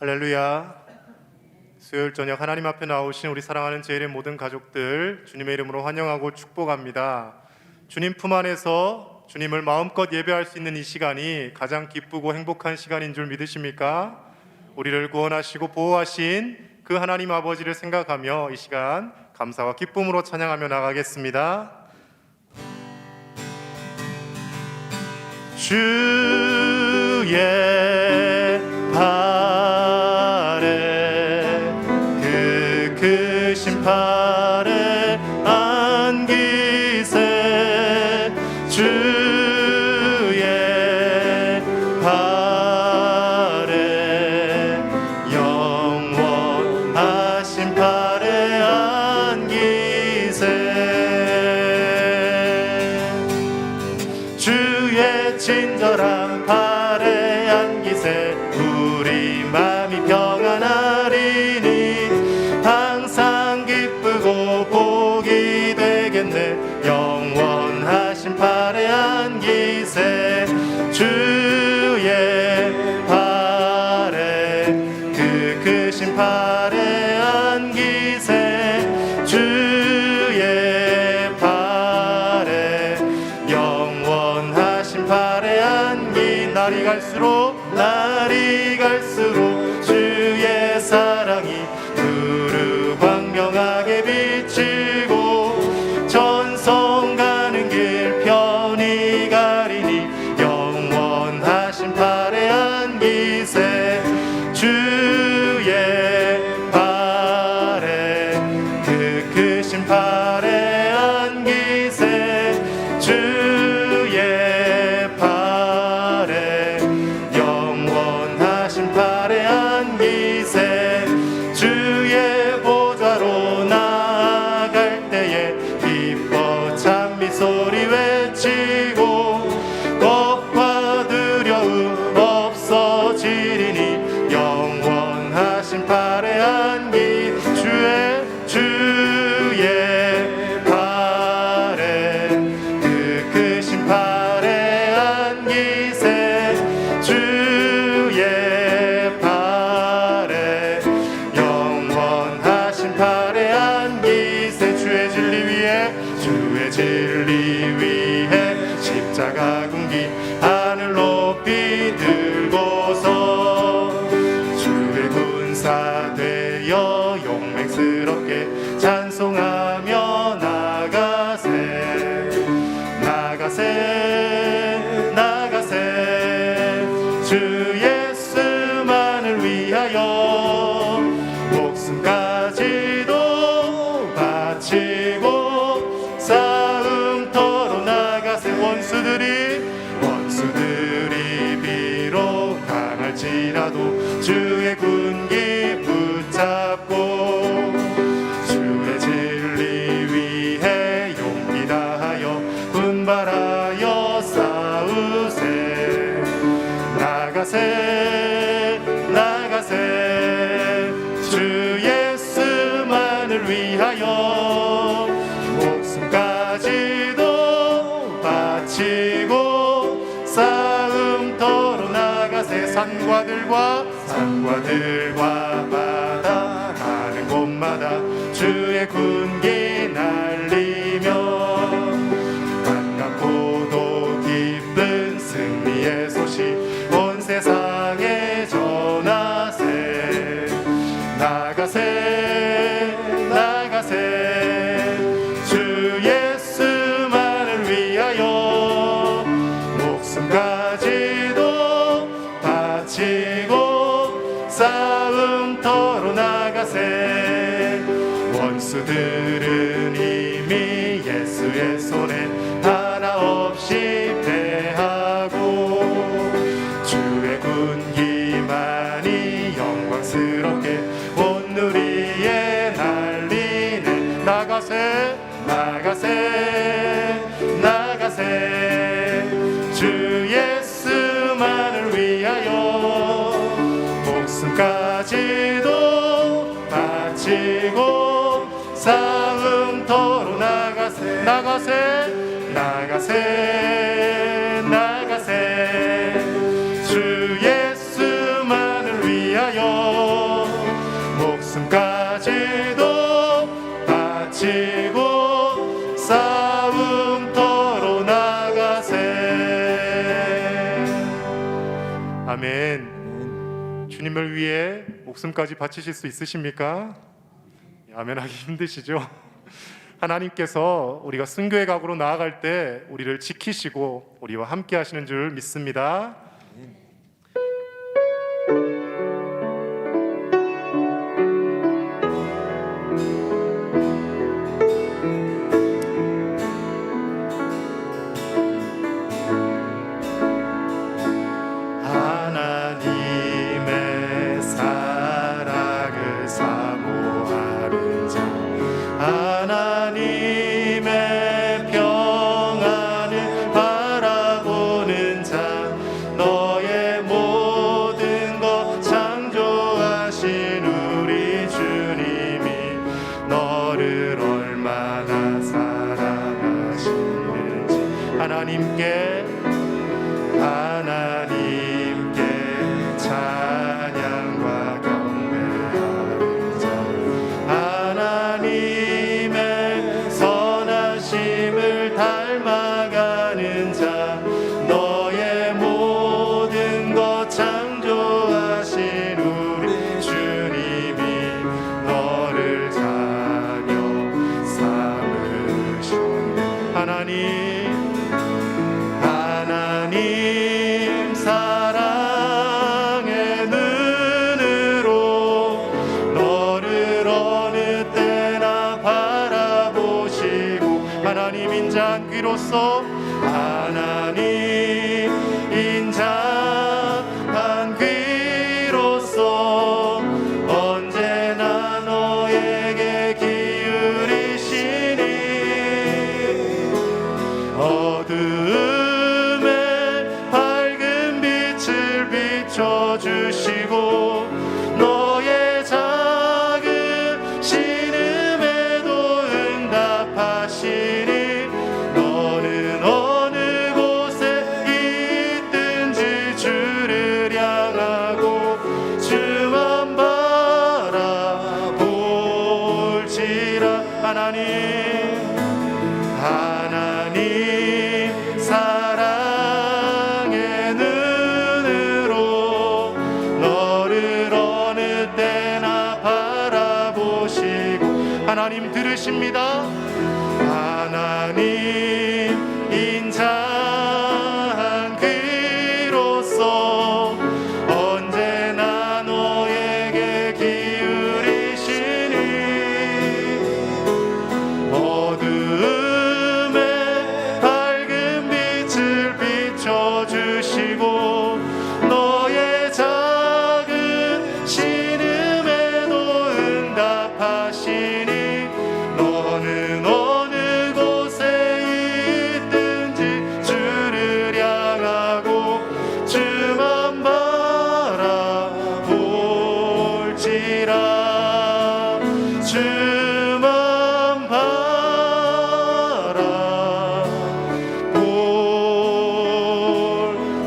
할렐루야. 수요일 저녁 하나님 앞에 나오신 우리 사랑하는 제일의 모든 가족들 주님의 이름으로 환영하고 축복합니다. 주님 품 안에서 주님을 마음껏 예배할 수 있는 이 시간이 가장 기쁘고 행복한 시간인 줄 믿으십니까? 우리를 구원하시고 보호하신 그 하나님 아버지를 생각하며 이 시간 감사와 기쁨으로 찬양하며 나가겠습니다. 주의 팔에 그 크신 팔에 안기세 주의 팔에 영원하신 팔에 안기세 주의 친절한 팔에 안기세 우리 맘이 평안하리니 항상 기쁘고 복이 되겠네 영원하신 팔에 안기세 주의 팔에 그 크신 팔에 안기세 주의 팔에 영원하신 팔에 안긴 날이 갈수록 주의 사랑이 두루 광명하게 비치고 전성 가는 길 편히 가리니 영원하신 팔에 안기세 주의 팔에 그 크신 팔에 안기세 주의 팔에 영원하신 팔에 안기세 주의 보좌로 나아갈 때에 기뻐 찬미 소리 외치고 겁과 두려움 없어지리니 영원하신 팔에 안기 주의 팔에 그 크신 팔에 안기세 주의 팔에 영원하신 팔에 안기세 주의 진리 위에 십자가 군기 하늘 높이 들고서 주의 군사 되어 용맹스럽게 찬송하며 나가세 주 예수만을 위하여 목숨까지도 바치고 싸움터로 나가세 원수들이 비록 강할지라도 주의 군기 붙잡고 주의 진리 위해 용기 다하여 분발하여 싸우세 나가세 주 예수만을 위하여 목숨까지도 바치고 싸움터로 나가세 산과들과 바다 가는 곳마다 주의 군기 날리며 반갑고도 기쁜 승리의 소식 온 세상에 전하세 나가세 주 예수만을 위하여 목숨까지도 바치고 싸움터로 나가세 원수들은 아멘. 주님을 위해 목숨까지 바치실 수 있으십니까? 아멘하기 힘드시죠? 하나님께서 우리가 순교의 각오로 나아갈 때 우리를 지키시고 우리와 함께 하시는 줄 믿습니다. 하나님의 사랑을 사모하는 자, 하나님의 평안을 바라보는 자, 너의 모든 것 창조하신 우리 주님이 너를 얼마나 사랑하시는지 하나님께 찬양과 경배하는 자, 하나님의 선하심을 닮아가는 자, 너의 모든 것 창조하신 우리 주님이 너를 자녀 삼으셨네. 하나님 사랑의 눈으로 너를 어느 때나 바라보시고 하나님 인자한 귀로서 하나님 인자한 귀로서 언제나 너에게 기울이시니 어두움에 밝은 빛을 비춰주시고 너의 작은 신음에도 응답하시니 너는 어느 곳에 있든지 주를 향하고 주만 바라볼지라. 하나님 사랑의 눈으로 너를 어느 때나 바라보시고 하나님 들으십니다. 하나님 인자한 귀로서 언제나 너에게 기울이시니 어두움에 밝은 빛을 비춰주시고 너의 작은 신음에도 응답하시니 너는 어느 곳에 있든지 주를 향하고 주만 바라볼지라. 주만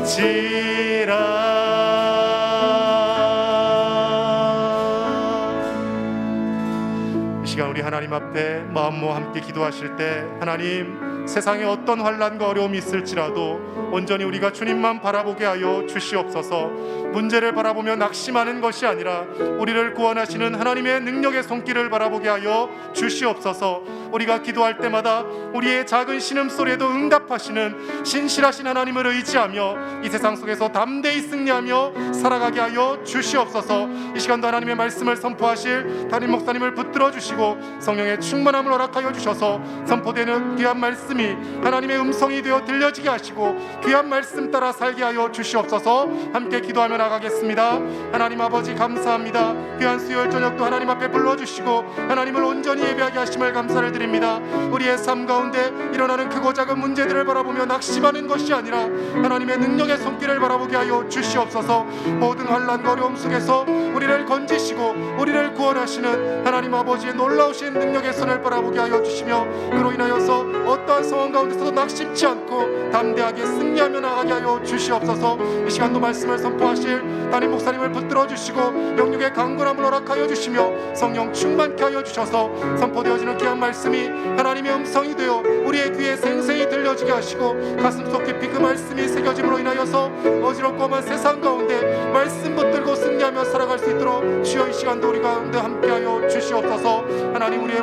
바라볼지라. 이 시간 우리 하나님 앞에 마음 모아 함께 기도하실 때 하나님 세상에 어떤 환난과 어려움이 있을지라도 온전히 우리가 주님만 바라보게 하여 주시옵소서. 문제를 바라보며 낙심하는 것이 아니라 우리를 구원하시는 하나님의 능력의 손길을 바라보게 하여 주시옵소서. 우리가 기도할 때마다 우리의 작은 신음소리에도 응답하시는 신실하신 하나님을 의지하며 이 세상 속에서 담대히 승리하며 살아가게 하여 주시옵소서. 이 시간도 하나님의 말씀을 선포하실 담임 목사님을 붙들어 주시고 성령의 충만함을 허락하여 주셔서 선포되는 귀한 말씀이 하나님의 음성이 되어 들려지게 하시고 귀한 말씀 따라 살게 하여 주시옵소서. 함께 기도하며 나가겠습니다. 하나님 아버지 감사합니다. 귀한 수요일 저녁도 하나님 앞에 불러주시고 하나님을 온전히 예배하게 하심을 감사를 드립니다. 우리의 삶 가운데 일어나는 크고 작은 문제들을 바라보며 낙심하는 것이 아니라 하나님의 능력의 손길을 바라보게 하여 주시옵소서. 모든 환난과 어려움 속에서 우리를 건지시고 우리를 구원하시는 하나님 아버지의 놀라우신 능력의 손을 바라보게 하여 주시며, 그로 인하여서 어떠한 상황 가운데서도 낙심치 않고 담대하게 승리하며 나가게 하여 주시옵소서. 이 시간도 말씀을 선포하실 담임 목사님을 붙들어 주시고 영육의 강건함을 허락하여 주시며 성령 충만케 하여 주셔서 선포되어지는 귀한 말씀이 하나님의 음성이 되어 우리의 귀에 생생히 들려지게 하시고 가슴속 깊이 그 말씀이 새겨짐으로 인하여서 어지럽고 험한 세상 가운데 말씀 붙들고 승리하며 살아갈 수 있도록 주여 이 시간도 우리 가운데 함께하여 주시옵소서. 하나님 우리의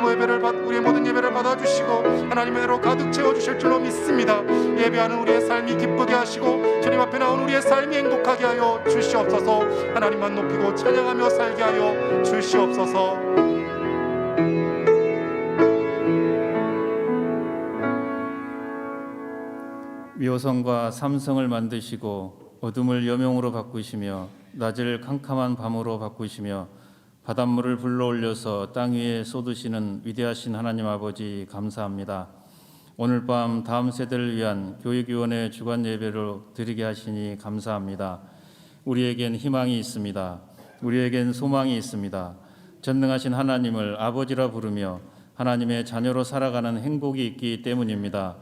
모든 예배를 받아주시고 하나님의 은혜로 가득 채워주실 줄로 믿습니다. 예배하는 우리의 삶이 기쁘게 하시고 주님 앞에 나온 우리의 삶이 행복하게 하여 주시옵소서. 하나님만 높이고 찬양하며 살게 하여 주시옵소서. 묘성과 삼성을 만드시고 어둠을 여명으로 바꾸시며 낮을 캄캄한 밤으로 바꾸시며 바닷물을 불러올려서 땅 위에 쏟으시는 위대하신 하나님 아버지 감사합니다. 오늘 밤 다음 세대를 위한 교육위원회 주간 예배로 드리게 하시니 감사합니다. 우리에겐 희망이 있습니다. 우리에겐 소망이 있습니다. 전능하신 하나님을 아버지라 부르며 하나님의 자녀로 살아가는 행복이 있기 때문입니다.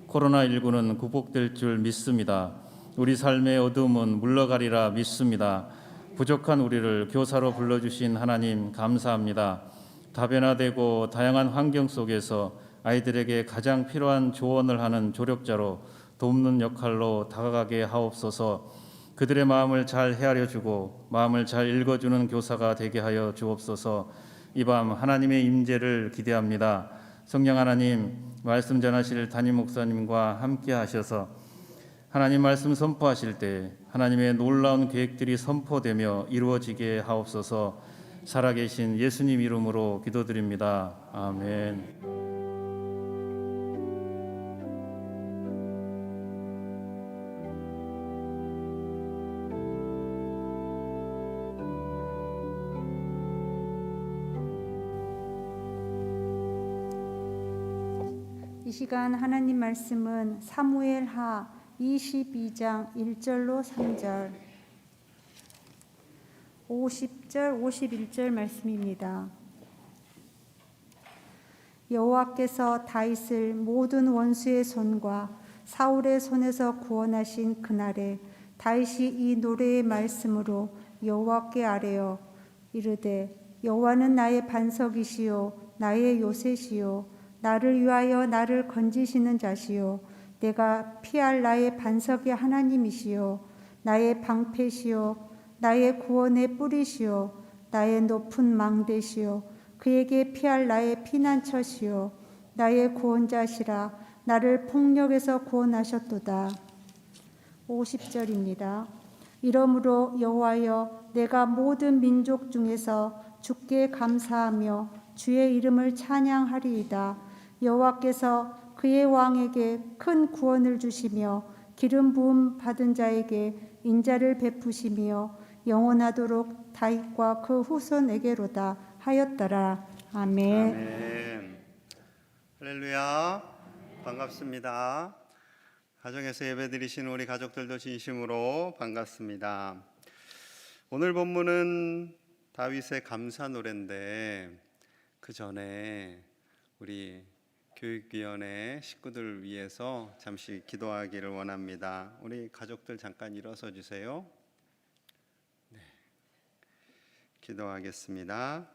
코로나19는 극복될 줄 믿습니다. 우리 삶의 어두움은 물러가리라 믿습니다. 부족한 우리를 교사로 불러주신 하나님 감사합니다. 다변화되고 다양한 환경 속에서 아이들에게 가장 필요한 조언을 하는 조력자로 돕는 역할로 다가가게 하옵소서. 그들의 마음을 잘 헤아려주고 마음을 잘 읽어주는 교사가 되게 하여 주옵소서. 이 밤 하나님의 임재를 기대합니다. 성령 하나님, 말씀 전하실 담임 목사님과 함께 하셔서 하나님 말씀 선포하실 때 하나님의 놀라운 계획들이 선포되며 이루어지게 하옵소서. 살아계신 예수님 이름으로 기도드립니다. 아멘. 이 시간 하나님 말씀은 사무엘하 22장 1절로 3절, 50절, 51절 말씀입니다. 여호와께서 다윗을 모든 원수의 손과 사울의 손에서 구원하신 그날에 다윗이 이 노래의 말씀으로 여호와께 아뢰어 이르되 여호와는 나의 반석이시요 나의 요새시요 나를 위하여 나를 건지시는 자시요 내가 피할 나의 반석의 하나님이시요 나의 방패시요 나의 구원의 뿌리시요 나의 높은 망대시요 그에게 피할 나의 피난처시요 나의 구원자시라 나를 폭력에서 구원하셨도다. 50절입니다. 이러므로 여호와여 내가 모든 민족 중에서 주께 감사하며 주의 이름을 찬양하리이다. 여호와께서 그의 왕에게 큰 구원을 주시며 기름 부음 받은 자에게 인자를 베푸시며 영원하도록 다윗과 그 후손에게로다 하였더라. 아멘. 아멘. 할렐루야. 반갑습니다. 가정에서 예배드리시는 우리 가족들도 진심으로 반갑습니다. 오늘 본문은 다윗의 감사 노래인데 그 전에 우리 교육위원회 식구들을 위해서 잠시 기도하기를 원합니다. 우리 가족들 잠깐 일어서 주세요. 네. 기도하겠습니다.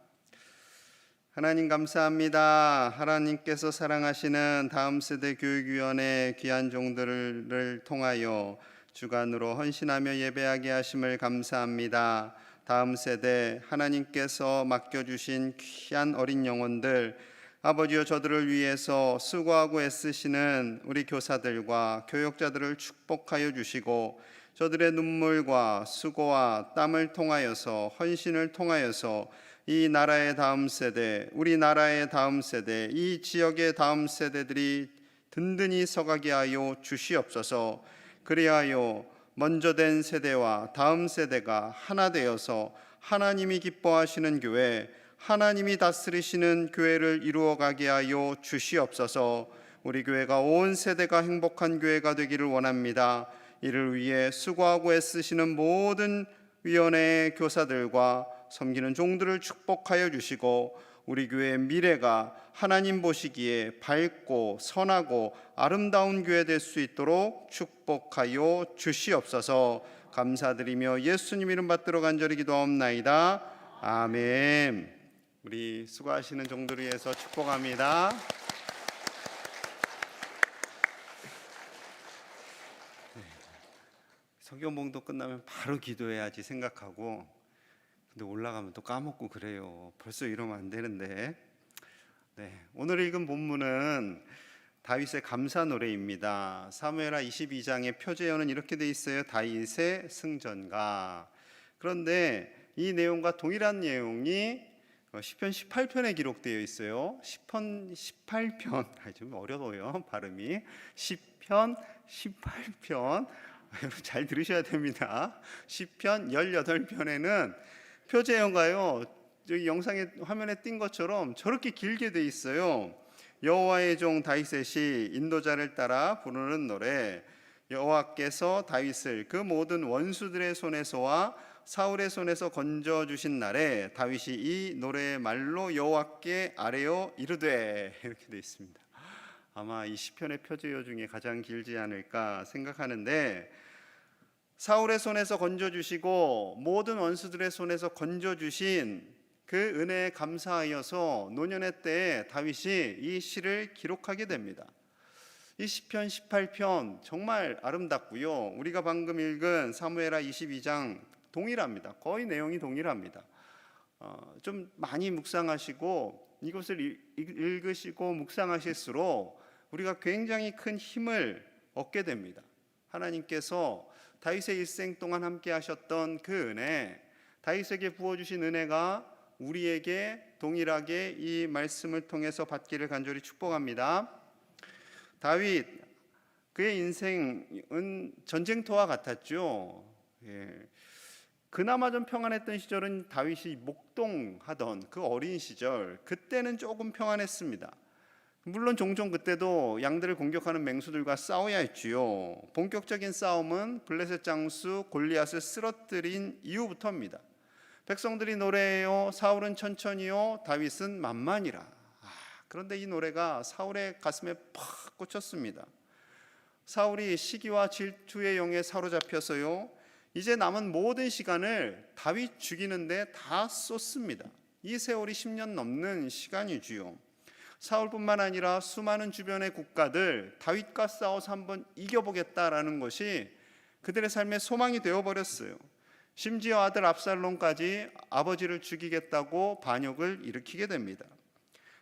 하나님 감사합니다. 하나님께서 사랑하시는 다음 세대 교육위원회 귀한 종들을 통하여 주간으로 헌신하며 예배하게 하심을 감사합니다. 다음 세대 하나님께서 맡겨주신 귀한 어린 영혼들 아버지여 저들을 위해서 수고하고 애쓰시는 우리 교사들과 교역자들을 축복하여 주시고 저들의 눈물과 수고와 땀을 통하여서 헌신을 통하여서 이 나라의 다음 세대, 우리나라의 다음 세대, 이 지역의 다음 세대들이 든든히 서가게 하여 주시옵소서. 그리하여 먼저 된 세대와 다음 세대가 하나 되어서 하나님이 기뻐하시는 교회, 하나님이 다스리시는 교회를 이루어가게 하여 주시옵소서. 우리 교회가 온 세대가 행복한 교회가 되기를 원합니다. 이를 위해 수고하고 애쓰시는 모든 위원회 교사들과 섬기는 종들을 축복하여 주시고 우리 교회의 미래가 하나님 보시기에 밝고 선하고 아름다운 교회 될 수 있도록 축복하여 주시옵소서. 감사드리며 예수님 이름 받들어 간절히 기도하옵나이다. 아멘. 우리 수고하시는 종들을 위해서 축복합니다. 성경봉도 끝나면 바로 기도해야지 생각하고 근데 올라가면 또 까먹고 그래요. 벌써 이러면 안 되는데. 오늘 읽은 본문은 다윗의 감사 노래입니다. 사무엘하 22장의 표제어는 이렇게 돼 있어요. 다윗의 승전가. 그런데 이 내용과 동일한 내용이 시편 18편에 기록되어 있어요. 시편 18편. 좀 어려워요, 발음이. 시편 18편. 여러분 잘 들으셔야 됩니다. 시편 18편에는 표제어가요, 여기 영상에 화면에 띈 것처럼 저렇게 길게 돼 있어요. 여호와의 종 다윗의 시, 인도자를 따라 부르는 노래. 여호와께서 다윗을 그 모든 원수들의 손에서와 사울의 손에서 건져 주신 날에 다윗이 이 노래의 말로 여호와께 아뢰어 이르되, 이렇게 돼 있습니다. 아마 이 시편의 표제어 중에 가장 길지 않을까 생각하는데, 사울의 손에서 건져주시고 모든 원수들의 손에서 건져주신 그 은혜에 감사하여서 노년의 때에 다윗이 이 시를 기록하게 됩니다. 이 시편 18편 정말 아름답고요. 우리가 방금 읽은 사무엘하 22장 동일합니다. 거의 내용이 동일합니다. 좀 많이 묵상하시고 이것을 읽으시고 묵상하실수록 우리가 굉장히 큰 힘을 얻게 됩니다. 하나님께서 다윗의 일생 동안 함께 하셨던 그 은혜, 다윗에게 부어주신 은혜가 우리에게 동일하게 이 말씀을 통해서 받기를 간절히 축복합니다. 다윗, 그의 인생은 전쟁터와 같았죠. 그나마 좀 평안했던 시절은 다윗이 목동하던 그 어린 시절, 그때는 조금 평안했습니다. 물론 종종 그때도 양들을 공격하는 맹수들과 싸워야 했지요. 본격적인 싸움은 블레셋 장수 골리앗을 쓰러뜨린 이후부터입니다. 백성들이 노래해요. 사울은 천천히요, 다윗은 만만이라. 그런데 이 노래가 사울의 가슴에 팍 꽂혔습니다. 사울이 시기와 질투의 영에 사로잡혀서요, 이제 남은 모든 시간을 다윗 죽이는데 다 쏟습니다. 이 세월이 10년 넘는 시간이지요. 사울뿐만 아니라 수많은 주변의 국가들 다윗과 싸워서 한번 이겨보겠다라는 것이 그들의 삶의 소망이 되어버렸어요. 심지어 아들 압살롬까지 아버지를 죽이겠다고 반역을 일으키게 됩니다.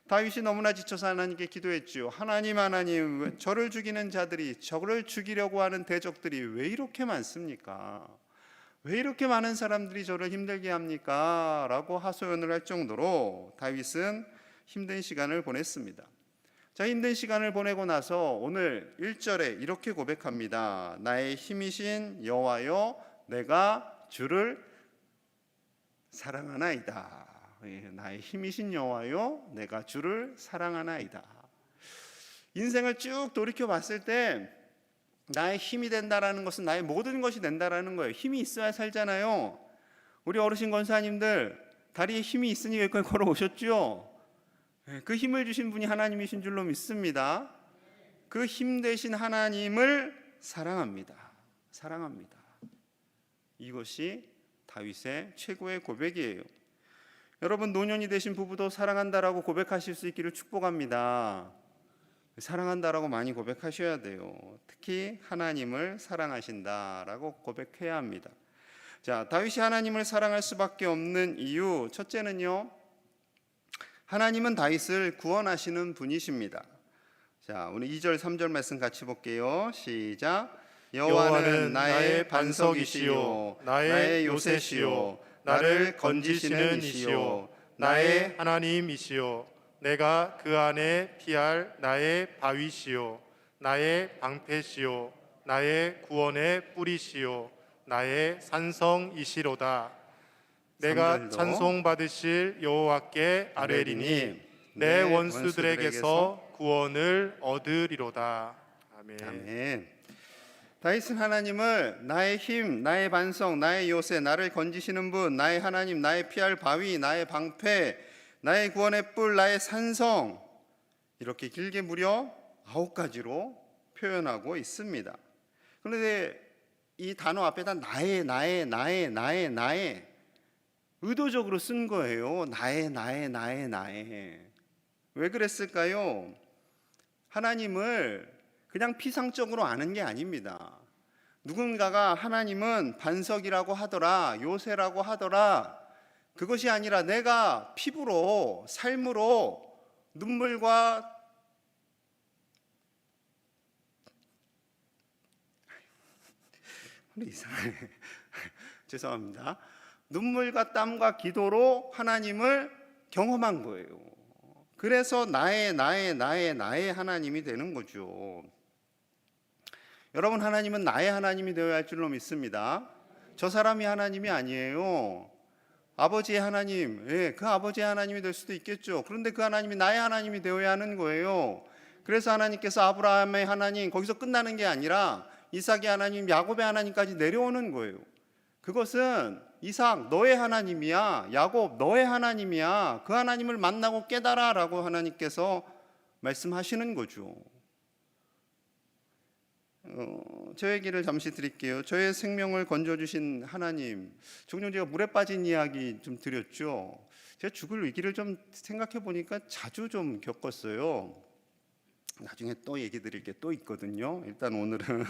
다윗이 너무나 지쳐서 하나님께 기도했지요. 하나님, 저를 죽이는 자들이, 저를 죽이려고 하는 대적들이 왜 이렇게 많습니까? 왜 이렇게 많은 사람들이 저를 힘들게 합니까? 라고 하소연을 할 정도로 다윗은 힘든 시간을 보냈습니다. 자, 힘든 시간을 보내고 나서 오늘 1절에 이렇게 고백합니다. 나의 힘이신 여호와여, 내가 주를 사랑하나이다. 나의 힘이신 여호와여, 내가 주를 사랑하나이다. 인생을 쭉 돌이켜 봤을 때 나의 힘이 된다라는 것은 나의 모든 것이 된다라는 거예요. 힘이 있어야 살잖아요. 우리 어르신 권사님들 다리에 힘이 있으니 여기까지 걸어오셨죠? 그 힘을 주신 분이 하나님이신 줄로 믿습니다. 그 힘 되신 하나님을 사랑합니다. 사랑합니다. 이것이 다윗의 최고의 고백이에요. 여러분, 노년이 되신 부부도 사랑한다라고 고백하실 수 있기를 축복합니다. 사랑한다라고 많이 고백하셔야 돼요. 특히 하나님을 사랑하신다라고 고백해야 합니다. 자, 다윗이 하나님을 사랑할 수밖에 없는 이유, 첫째는요, 하나님은 다윗을 구원하시는 분이십니다. 자, 오늘 2절 3절 말씀 같이 볼게요. 시작. 여호와는 나의 반석이시요 나의 요새시요 나를 건지시는 이시요 나의 하나님이시요 내가 그 안에 피할 나의 바위시요 나의 방패시요 나의 구원의 뿌리시요 나의 산성이시로다. 내가 찬송받으실 여호와께 아뢰리니 내 원수들에게서 구원을 얻으리로다. 아멘. 아멘. 다윗은 하나님을 나의 힘, 나의 반석, 나의 요새, 나를 건지시는 분, 나의 하나님, 나의 피할 바위, 나의 방패, 나의 구원의 뿔, 나의 산성, 이렇게 길게 무려 9가지로 표현하고 있습니다. 그런데 이 단어 앞에다 나의 의도적으로 쓴 거예요. 나의. 왜 그랬을까요? 하나님을 그냥 피상적으로 아는 게 아닙니다. 누군가가 하나님은 반석이라고 하더라, 요새라고 하더라, 그것이 아니라 내가 피부로, 삶으로, 눈물과 이상해. 죄송합니다. 눈물과 땀과 기도로 하나님을 경험한 거예요. 그래서 나의 하나님이 되는 거죠. 여러분, 하나님은 나의 하나님이 되어야 할 줄로 믿습니다. 저 사람이 하나님이 아니에요. 아버지의 하나님, 그 아버지의 하나님이 될 수도 있겠죠. 그런데 그 하나님이 나의 하나님이 되어야 하는 거예요. 그래서 하나님께서 아브라함의 하나님, 거기서 끝나는 게 아니라 이삭의 하나님, 야곱의 하나님까지 내려오는 거예요. 그것은 이삭 너의 하나님이야, 야곱 너의 하나님이야, 그 하나님을 만나고 깨달아 라고 하나님께서 말씀하시는 거죠. 저 얘기를 잠시 드릴게요. 저의 생명을 건져주신 하나님, 종종 제가 물에 빠진 이야기 좀 드렸죠. 제가 죽을 위기를 좀 생각해 보니까 자주 좀 겪었어요. 나중에 또 얘기 드릴 게 또 있거든요. 일단 오늘은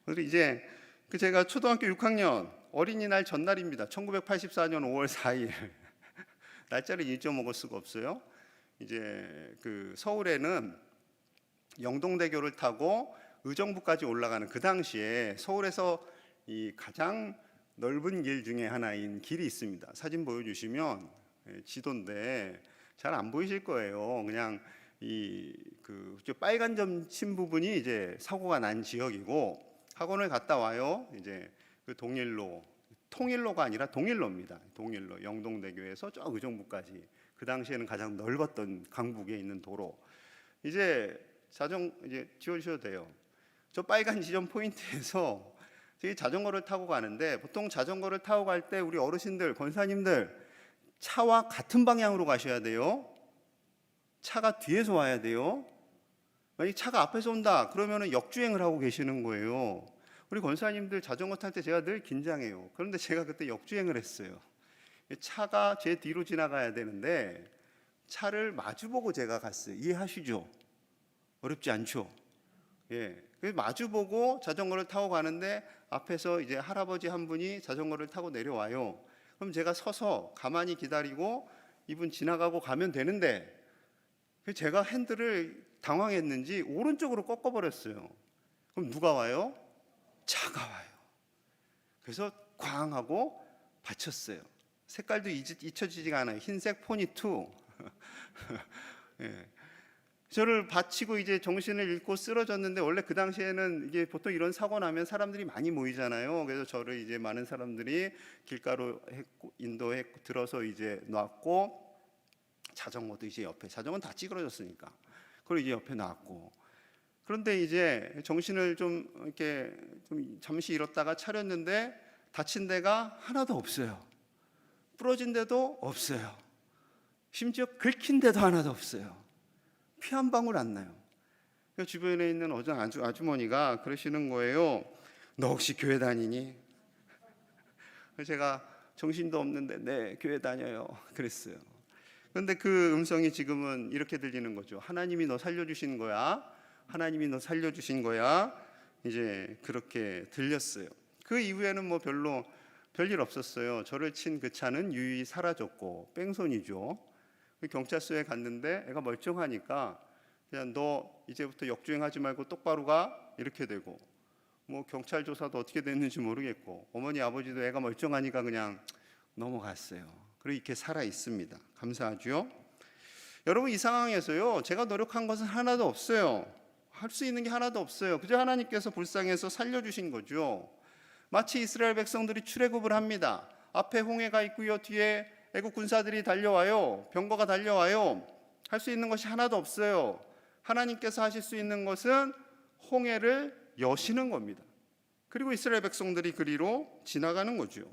오늘 이제 제가 초등학교 6학년 어린이날 전날입니다. 1984년 5월 4일 날짜를 잊어먹을 수가 없어요. 이제 그 서울에는 영동대교를 타고 의정부까지 올라가는, 그 당시에 서울에서 이 가장 넓은 길 중에 하나인 길이 있습니다. 사진 보여주시면 지도인데 잘 안 보이실 거예요. 그냥 그 빨간 점 친 부분이 이제 사고가 난 지역이고, 학원을 갔다 와요. 이제 그 동일로, 통일로가 아니라 동일로입니다. 동일로, 영동대교에서 저 의정부까지 그 당시에는 가장 넓었던 강북에 있는 도로. 이제 이제 지워주셔도 돼요. 저 빨간 지점 포인트에서 자전거를 타고 가는데, 보통 자전거를 타고 갈 때 우리 어르신들, 권사님들 차와 같은 방향으로 가셔야 돼요. 차가 뒤에서 와야 돼요. 만약 차가 앞에서 온다 그러면 역주행을 하고 계시는 거예요. 우리 권사님들 자전거 탈 때 제가 늘 긴장해요. 그런데 제가 그때 역주행을 했어요. 차가 제 뒤로 지나가야 되는데 차를 마주보고 제가 갔어요. 이해하시죠? 어렵지 않죠? 예. 그래서 마주보고 자전거를 타고 가는데 앞에서 이제 할아버지 한 분이 자전거를 타고 내려와요. 그럼 제가 서서 가만히 기다리고 이분 지나가고 가면 되는데, 제가 핸들을 당황했는지 오른쪽으로 꺾어버렸어요. 그럼 누가 와요? 차가 와요. 그래서 꽝 하고 받쳤어요. 색깔도 잊혀지지가 않아요. 흰색 포니2. 예. 저를 받치고 이제 정신을 잃고 쓰러졌는데, 원래 그 당시에는 이게 보통 이런 사고 나면 사람들이 많이 모이잖아요. 그래서 저를 이제 많은 사람들이 길가로 인도했고 들어서 이제 놨고, 자전거도 이제 옆에, 자전거는 다 찌그러졌으니까 그걸 이제 옆에 놨고, 그런데 이제 정신을 좀 이렇게 좀 잠시 잃었다가 차렸는데 다친 데가 하나도 없어요. 부러진 데도 없어요. 심지어 긁힌 데도 하나도 없어요. 피 한 방울 안 나요. 주변에 있는 아주머니가 그러시는 거예요. 너 혹시 교회 다니니? 제가 정신도 없는데 네, 교회 다녀요. 그랬어요. 그런데 그 음성이 지금은 이렇게 들리는 거죠. 하나님이 너 살려주신 거야. 하나님이 너 살려주신 거야. 이제 그렇게 들렸어요. 그 이후에는 뭐 별로 별일 없었어요. 저를 친 그 차는 유유히 사라졌고, 뺑소니죠. 경찰서에 갔는데 애가 멀쩡하니까 그냥 너 이제부터 역주행하지 말고 똑바로 가, 이렇게 되고, 뭐 경찰 조사도 어떻게 됐는지 모르겠고, 어머니 아버지도 애가 멀쩡하니까 그냥 넘어갔어요. 그리고 이렇게 살아 있습니다. 감사하죠. 여러분, 이 상황에서요, 제가 노력한 것은 하나도 없어요. 할 수 있는 게 하나도 없어요. 그저 하나님께서 불쌍해서 살려주신 거죠. 마치 이스라엘 백성들이 출애굽을 합니다. 앞에 홍해가 있고요, 뒤에 애국 군사들이 달려와요. 병거가 달려와요. 할 수 있는 것이 하나도 없어요. 하나님께서 하실 수 있는 것은 홍해를 여시는 겁니다. 그리고 이스라엘 백성들이 그리로 지나가는 거죠.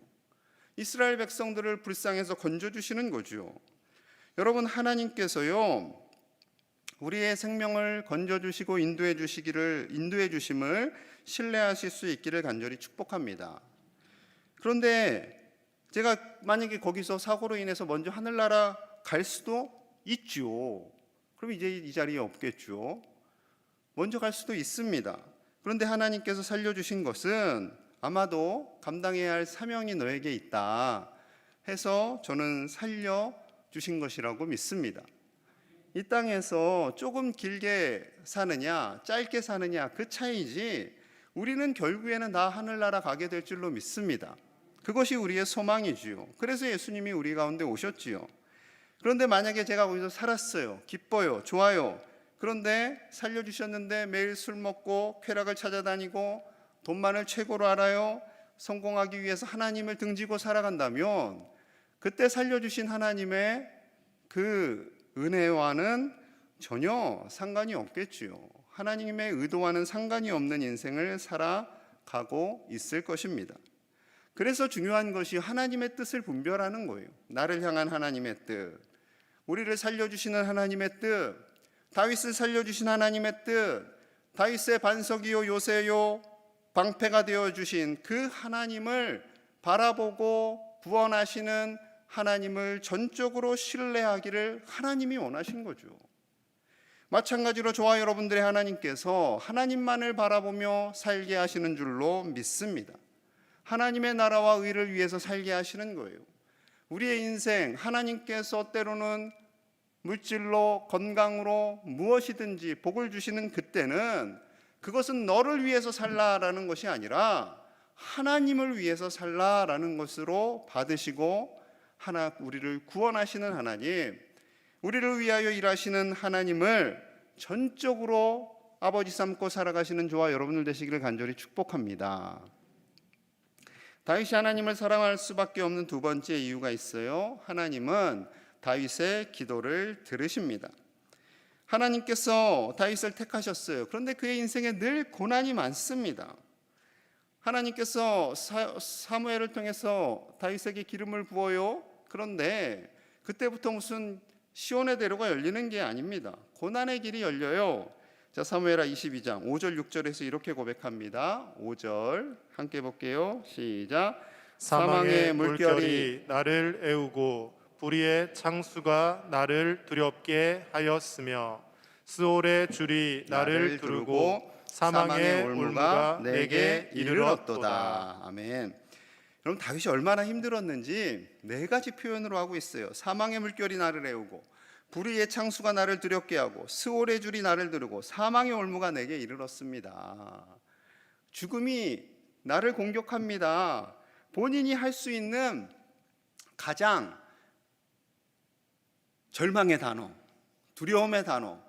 이스라엘 백성들을 불쌍해서 건져주시는 거죠. 여러분, 하나님께서요, 우리의 생명을 건져주시고 인도해 주심을 신뢰하실 수 있기를 간절히 축복합니다. 그런데 제가 만약에 거기서 사고로 인해서 먼저 하늘나라 갈 수도 있죠. 그럼 이제 이 자리에 없겠죠. 먼저 갈 수도 있습니다. 그런데 하나님께서 살려주신 것은 아마도 감당해야 할 사명이 너에게 있다 해서 저는 살려주신 것이라고 믿습니다. 이 땅에서 조금 길게 사느냐 짧게 사느냐 그 차이지, 우리는 결국에는 다 하늘나라 가게 될 줄로 믿습니다. 그것이 우리의 소망이지요. 그래서 예수님이 우리 가운데 오셨지요. 그런데 만약에 제가 거기서 살았어요. 기뻐요. 좋아요. 그런데 살려주셨는데 매일 술 먹고 쾌락을 찾아다니고 돈만을 최고로 알아요. 성공하기 위해서 하나님을 등지고 살아간다면 그때 살려주신 하나님의 그 은혜와는 전혀 상관이 없겠지요. 하나님의 의도와는 상관이 없는 인생을 살아가고 있을 것입니다. 그래서 중요한 것이 하나님의 뜻을 분별하는 거예요. 나를 향한 하나님의 뜻, 우리를 살려주시는 하나님의 뜻, 다윗을 살려주신 하나님의 뜻, 다윗의 반석이요 요새요 방패가 되어주신 그 하나님을 바라보고 구원하시는 하나님을 전적으로 신뢰하기를 하나님이 원하신 거죠. 마찬가지로 저와 여러분들의 하나님께서 하나님만을 바라보며 살게 하시는 줄로 믿습니다. 하나님의 나라와 의를 위해서 살게 하시는 거예요. 우리의 인생, 하나님께서 때로는 물질로, 건강으로 무엇이든지 복을 주시는 그때는 그것은 너를 위해서 살라라는 것이 아니라 하나님을 위해서 살라라는 것으로 받으시고, 우리를 구원하시는 하나님, 우리를 위하여 일하시는 하나님을 전적으로 아버지 삼고 살아가시는 저와 여러분들 되시기를 간절히 축복합니다. 다윗이 하나님을 사랑할 수밖에 없는 두 번째 이유가 있어요. 하나님은 다윗의 기도를 들으십니다. 하나님께서 다윗을 택하셨어요. 그런데 그의 인생에 늘 고난이 많습니다. 하나님께서 사무엘을 통해서 다윗에게 기름을 부어요. 그런데 그때부터 무슨 시온의 대로가 열리는 게 아닙니다. 고난의 길이 열려요. 자, 사무엘하 22장 5절 6절에서 이렇게 고백합니다. 5절 함께 볼게요. 시작. 사망의 물결이 나를 애우고 불의의 창수가 나를 두렵게 하였으며 스올의 줄이 나를 두르고 사망의 올무가 내게 이르렀도다. 아멘. 여러분, 다윗이 얼마나 힘들었는지 네 가지 표현으로 하고 있어요. 사망의 물결이 나를 애우고, 불의의 창수가 나를 두렵게 하고, 스올의 줄이 나를 두르고, 사망의 올무가 내게 이르렀습니다. 죽음이 나를 공격합니다. 본인이 할 수 있는 가장 절망의 단어, 두려움의 단어,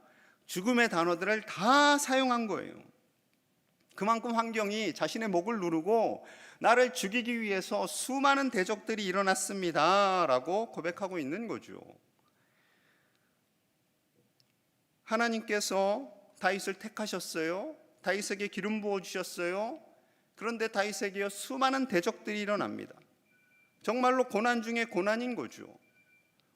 죽음의 단어들을 다 사용한 거예요. 그만큼 환경이 자신의 목을 누르고 나를 죽이기 위해서 수많은 대적들이 일어났습니다 라고 고백하고 있는 거죠. 하나님께서 다윗을 택하셨어요. 다윗에게 기름 부어주셨어요. 그런데 다윗에게 수많은 대적들이 일어납니다. 정말로 고난 중에 고난인 거죠.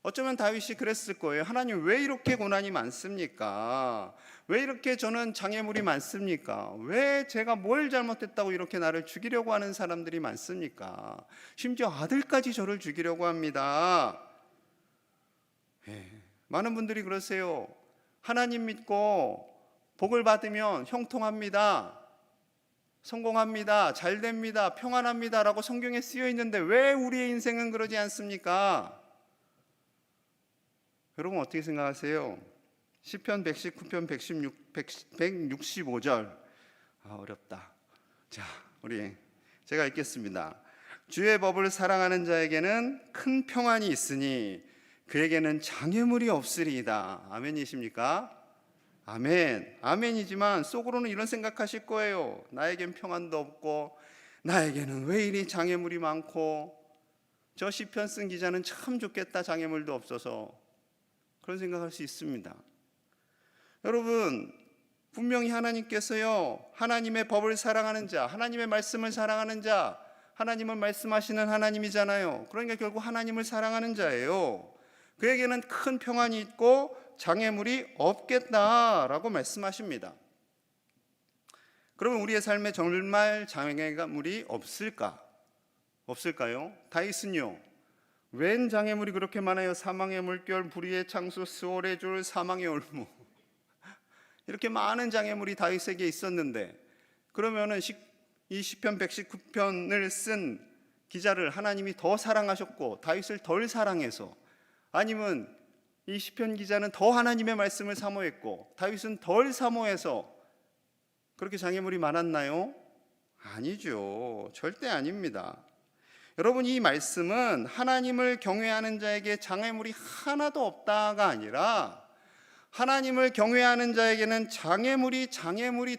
어쩌면 다윗이 그랬을 거예요. 하나님, 왜 이렇게 고난이 많습니까? 왜 이렇게 저는 장애물이 많습니까? 왜 제가 뭘 잘못했다고 이렇게 나를 죽이려고 하는 사람들이 많습니까? 심지어 아들까지 저를 죽이려고 합니다. 많은 분들이 그러세요. 하나님 믿고 복을 받으면 형통합니다, 성공합니다, 잘됩니다, 평안합니다 라고 성경에 쓰여 있는데 왜 우리의 인생은 그러지 않습니까? 여러분, 어떻게 생각하세요? 시편 119편 165절. 어렵다. 자, 제가 읽겠습니다. 주의 법을 사랑하는 자에게는 큰 평안이 있으니 그에게는 장애물이 없으리이다. 아멘이십니까? 아멘. 아멘이지만 속으로는 이런 생각하실 거예요. 나에겐 평안도 없고, 나에게는 왜 이리 장애물이 많고, 저 시편 쓴 기자는 참 좋겠다, 장애물도 없어서. 그런 생각할 수 있습니다. 여러분, 분명히 하나님께서요, 하나님의 법을 사랑하는 자, 하나님의 말씀을 사랑하는 자, 하나님은 말씀하시는 하나님이잖아요. 그러니까 결국 하나님을 사랑하는 자예요. 그에게는 큰 평안이 있고 장애물이 없겠다라고 말씀하십니다. 그러면 우리의 삶에 정말 장애물이 없을까? 없을까요? 다윗은요, 웬 장애물이 그렇게 많아요? 사망의 물결, 불의의 창수, 스올의 줄, 사망의 올무. 이렇게 많은 장애물이 다윗에게 있었는데, 그러면은 이 시편 119편을 쓴 기자를 하나님이 더 사랑하셨고 다윗을 덜 사랑해서, 아니면 이 시편 기자는 더 하나님의 말씀을 사모했고 다윗은 덜 사모해서 그렇게 장애물이 많았나요? 아니죠. 절대 아닙니다. 여러분, 이 말씀은 하나님을 경외하는 자에게 장애물이 하나도 없다가 아니라 하나님을 경외하는 자에게는 장애물이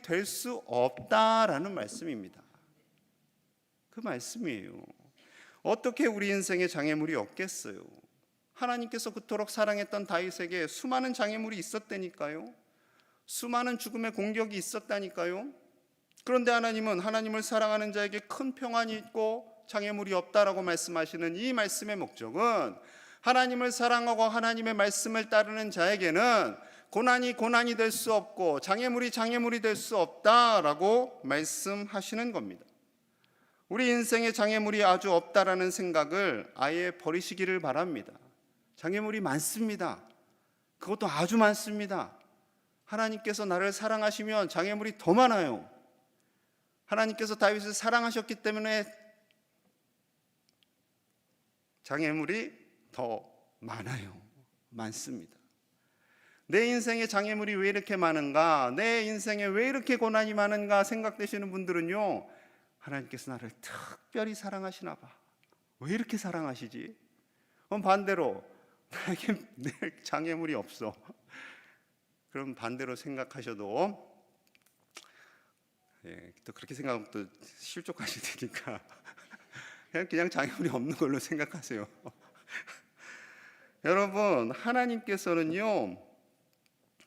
될 수 없다라는 말씀입니다. 그 말씀이에요. 어떻게 우리 인생에 장애물이 없겠어요? 하나님께서 그토록 사랑했던 다윗에게 수많은 장애물이 있었다니까요. 수많은 죽음의 공격이 있었다니까요. 그런데 하나님은 하나님을 사랑하는 자에게 큰 평안이 있고 장애물이 없다라고 말씀하시는 이 말씀의 목적은, 하나님을 사랑하고 하나님의 말씀을 따르는 자에게는 고난이 될 수 없고 장애물이 될 수 없다라고 말씀하시는 겁니다. 우리 인생에 장애물이 아주 없다라는 생각을 아예 버리시기를 바랍니다. 장애물이 많습니다. 그것도 아주 많습니다. 하나님께서 나를 사랑하시면 장애물이 더 많아요. 하나님께서 다윗을 사랑하셨기 때문에 장애물이 더 많아요. 많습니다. 내 인생에 장애물이 왜 이렇게 많은가, 내 인생에 왜 이렇게 고난이 많은가 생각되시는 분들은요, 하나님께서 나를 특별히 사랑하시나 봐. 왜 이렇게 사랑하시지? 그럼 반대로 나에게 내 장애물이 없어. 그럼 반대로 생각하셔도, 또 그렇게 생각하면 또 실족하시 되니까 그냥 장애물이 없는 걸로 생각하세요. 여러분, 하나님께서는요,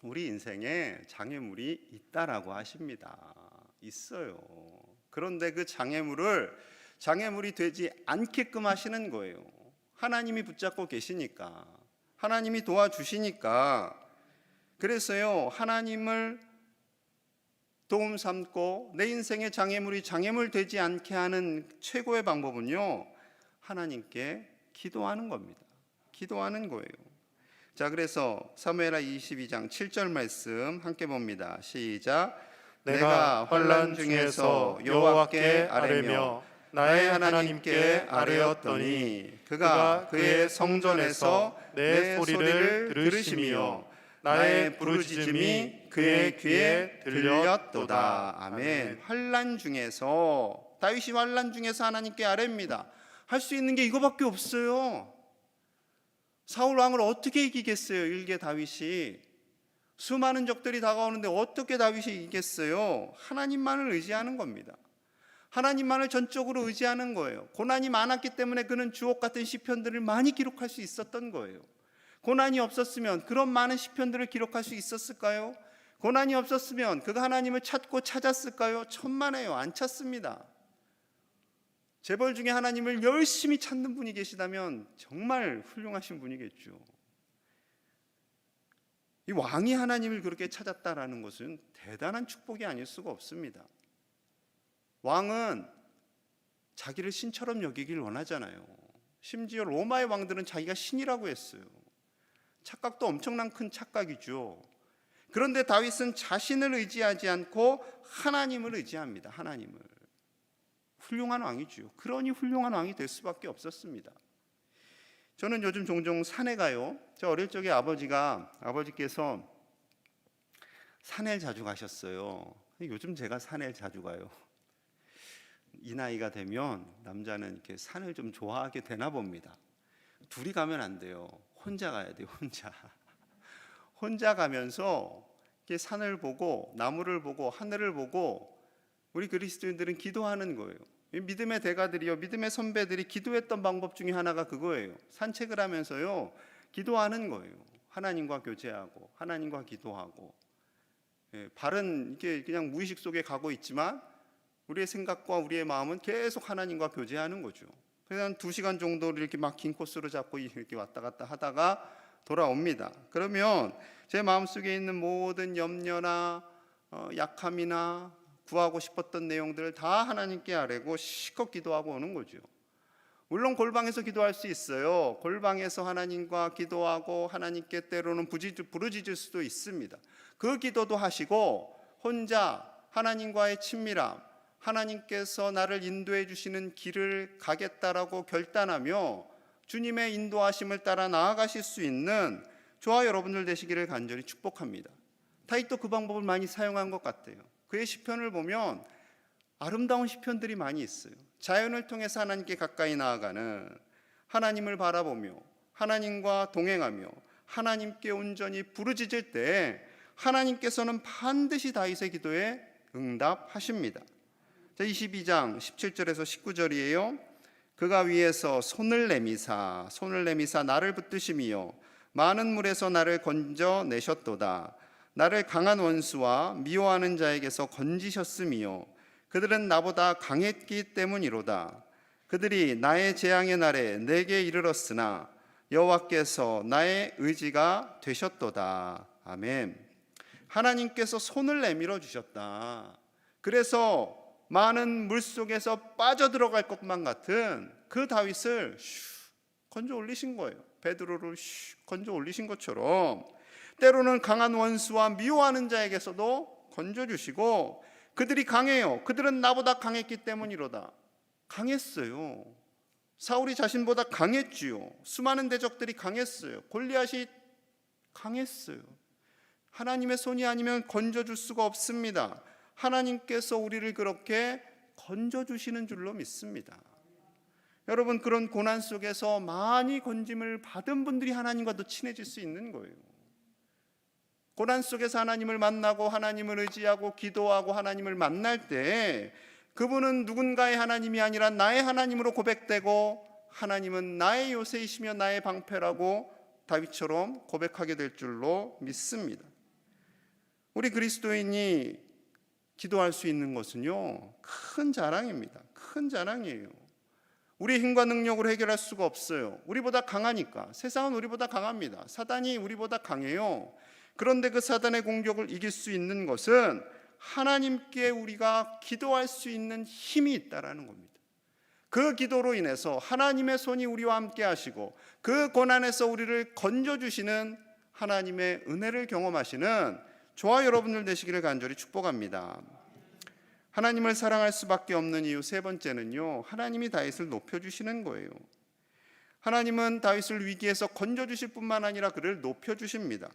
우리 인생에 장애물이 있다라고 하십니다. 있어요. 그런데 그 장애물이 되지 않게끔 하시는 거예요. 하나님이 붙잡고 계시니까, 하나님이 도와주시니까. 그래서요, 하나님을 도움 삼고 내 인생의 장애물 되지 않게 하는 최고의 방법은요, 하나님께 기도하는 겁니다. 기도하는 거예요. 자, 그래서 사무엘하 22장 7절 말씀 함께 봅니다. 시작. 내가 환난 중에서 여호와께 아뢰며 나의 하나님께 아뢰었더니 그가 그의 성전에서 내 소리를 들으시며 나의 부르짖음이 그의 귀에 들렸도다. 아멘. 환난 중에서, 다윗이 환난 중에서 하나님께 아뢰입니다. 할 수 있는 게 이거밖에 없어요. 사울 왕을 어떻게 이기겠어요? 일개 다윗이. 수많은 적들이 다가오는데 어떻게 다윗이 이기겠어요? 하나님만을 의지하는 겁니다. 하나님만을 전적으로 의지하는 거예요. 고난이 많았기 때문에 그는 주옥 같은 시편들을 많이 기록할 수 있었던 거예요. 고난이 없었으면 그런 많은 시편들을 기록할 수 있었을까요? 고난이 없었으면 그가 하나님을 찾고 찾았을까요? 천만에요. 안 찾습니다. 재벌 중에 하나님을 열심히 찾는 분이 계시다면 정말 훌륭하신 분이겠죠. 이 왕이 하나님을 그렇게 찾았다라는 것은 대단한 축복이 아닐 수가 없습니다. 왕은 자기를 신처럼 여기길 원하잖아요. 심지어 로마의 왕들은 자기가 신이라고 했어요. 착각도 엄청난 큰 착각이죠. 그런데 다윗은 자신을 의지하지 않고 하나님을 의지합니다. 하나님을. 훌륭한 왕이죠. 그러니 훌륭한 왕이 될 수밖에 없었습니다. 저는 요즘 종종 산에 가요. 저 어릴 적에 아버지께서 산에 자주 가셨어요. 요즘 제가 산에 자주 가요. 이 나이가 되면 남자는 이렇게 산을 좀 좋아하게 되나 봅니다. 둘이 가면 안 돼요. 혼자 가야 돼요. 혼자 가면서 이렇게 산을 보고 나무를 보고 하늘을 보고 우리 그리스도인들은 기도하는 거예요. 믿음의 대가들이요, 믿음의 선배들이 기도했던 방법 중에 하나가 그거예요. 산책을 하면서요, 기도하는 거예요. 하나님과 교제하고 하나님과 기도하고. 발은 이게 그냥 무의식 속에 가고 있지만 우리의 생각과 우리의 마음은 계속 하나님과 교제하는 거죠. 그래서 한 2시간 정도를 이렇게 막 긴 코스로 잡고 이렇게 왔다 갔다 하다가 돌아옵니다. 그러면 제 마음속에 있는 모든 염려나 약함이나 구하고 싶었던 내용들을 다 하나님께 아뢰고 실컷 기도하고 오는 거죠. 물론 골방에서 기도할 수 있어요. 골방에서 하나님과 기도하고 하나님께 때로는 부르짖을 수도 있습니다. 그 기도도 하시고 혼자 하나님과의 친밀함, 하나님께서 나를 인도해 주시는 길을 가겠다라고 결단하며 주님의 인도하심을 따라 나아가실 수 있는 저와 여러분들 되시기를 간절히 축복합니다. 다윗도 그 방법을 많이 사용한 것 같아요. 그의 시편을 보면 아름다운 시편들이 많이 있어요. 자연을 통해서 하나님께 가까이 나아가는, 하나님을 바라보며 하나님과 동행하며 하나님께 온전히 부르짖을 때 하나님께서는 반드시 다윗의 기도에 응답하십니다. 22장 17절에서 19절이에요. 그가 위에서 손을 내미사 나를 붙드시며 많은 물에서 나를 건져내셨도다. 나를 강한 원수와 미워하는 자에게서 건지셨으며 그들은 나보다 강했기 때문이로다. 그들이 나의 재앙의 날에 내게 이르렀으나 여호와께서 나의 의지가 되셨도다. 아멘. 하나님께서 손을 내밀어 주셨다. 그래서 많은 물속에서 빠져들어갈 것만 같은 그 다윗을 건져 올리신 거예요. 베드로를 건져 올리신 것처럼 때로는 강한 원수와 미워하는 자에게서도 건져주시고 그들이 강해요. 그들은 나보다 강했기 때문이로다. 강했어요. 사울이 자신보다 강했지요. 수많은 대적들이 강했어요. 골리앗이 강했어요. 하나님의 손이 아니면 건져줄 수가 없습니다. 하나님께서 우리를 그렇게 건져주시는 줄로 믿습니다. 여러분, 그런 고난 속에서 많이 건짐을 받은 분들이 하나님과 더 친해질 수 있는 거예요. 고난 속에서 하나님을 만나고 하나님을 의지하고 기도하고 하나님을 만날 때 그분은 누군가의 하나님이 아니라 나의 하나님으로 고백되고 하나님은 나의 요새이시며 나의 방패라고 다윗처럼 고백하게 될 줄로 믿습니다. 우리 그리스도인이 기도할 수 있는 것은요, 큰 자랑입니다. 큰 자랑이에요. 우리의 힘과 능력으로 해결할 수가 없어요. 우리보다 강하니까. 세상은 우리보다 강합니다. 사단이 우리보다 강해요. 그런데 그 사단의 공격을 이길 수 있는 것은 하나님께 우리가 기도할 수 있는 힘이 있다라는 겁니다. 그 기도로 인해서 하나님의 손이 우리와 함께 하시고 그 고난에서 우리를 건져주시는 하나님의 은혜를 경험하시는 저와 여러분들 되시기를 간절히 축복합니다. 하나님을 사랑할 수밖에 없는 이유 세 번째는요, 하나님이 다윗을 높여주시는 거예요. 하나님은 다윗을 위기에서 건져주실 뿐만 아니라 그를 높여주십니다.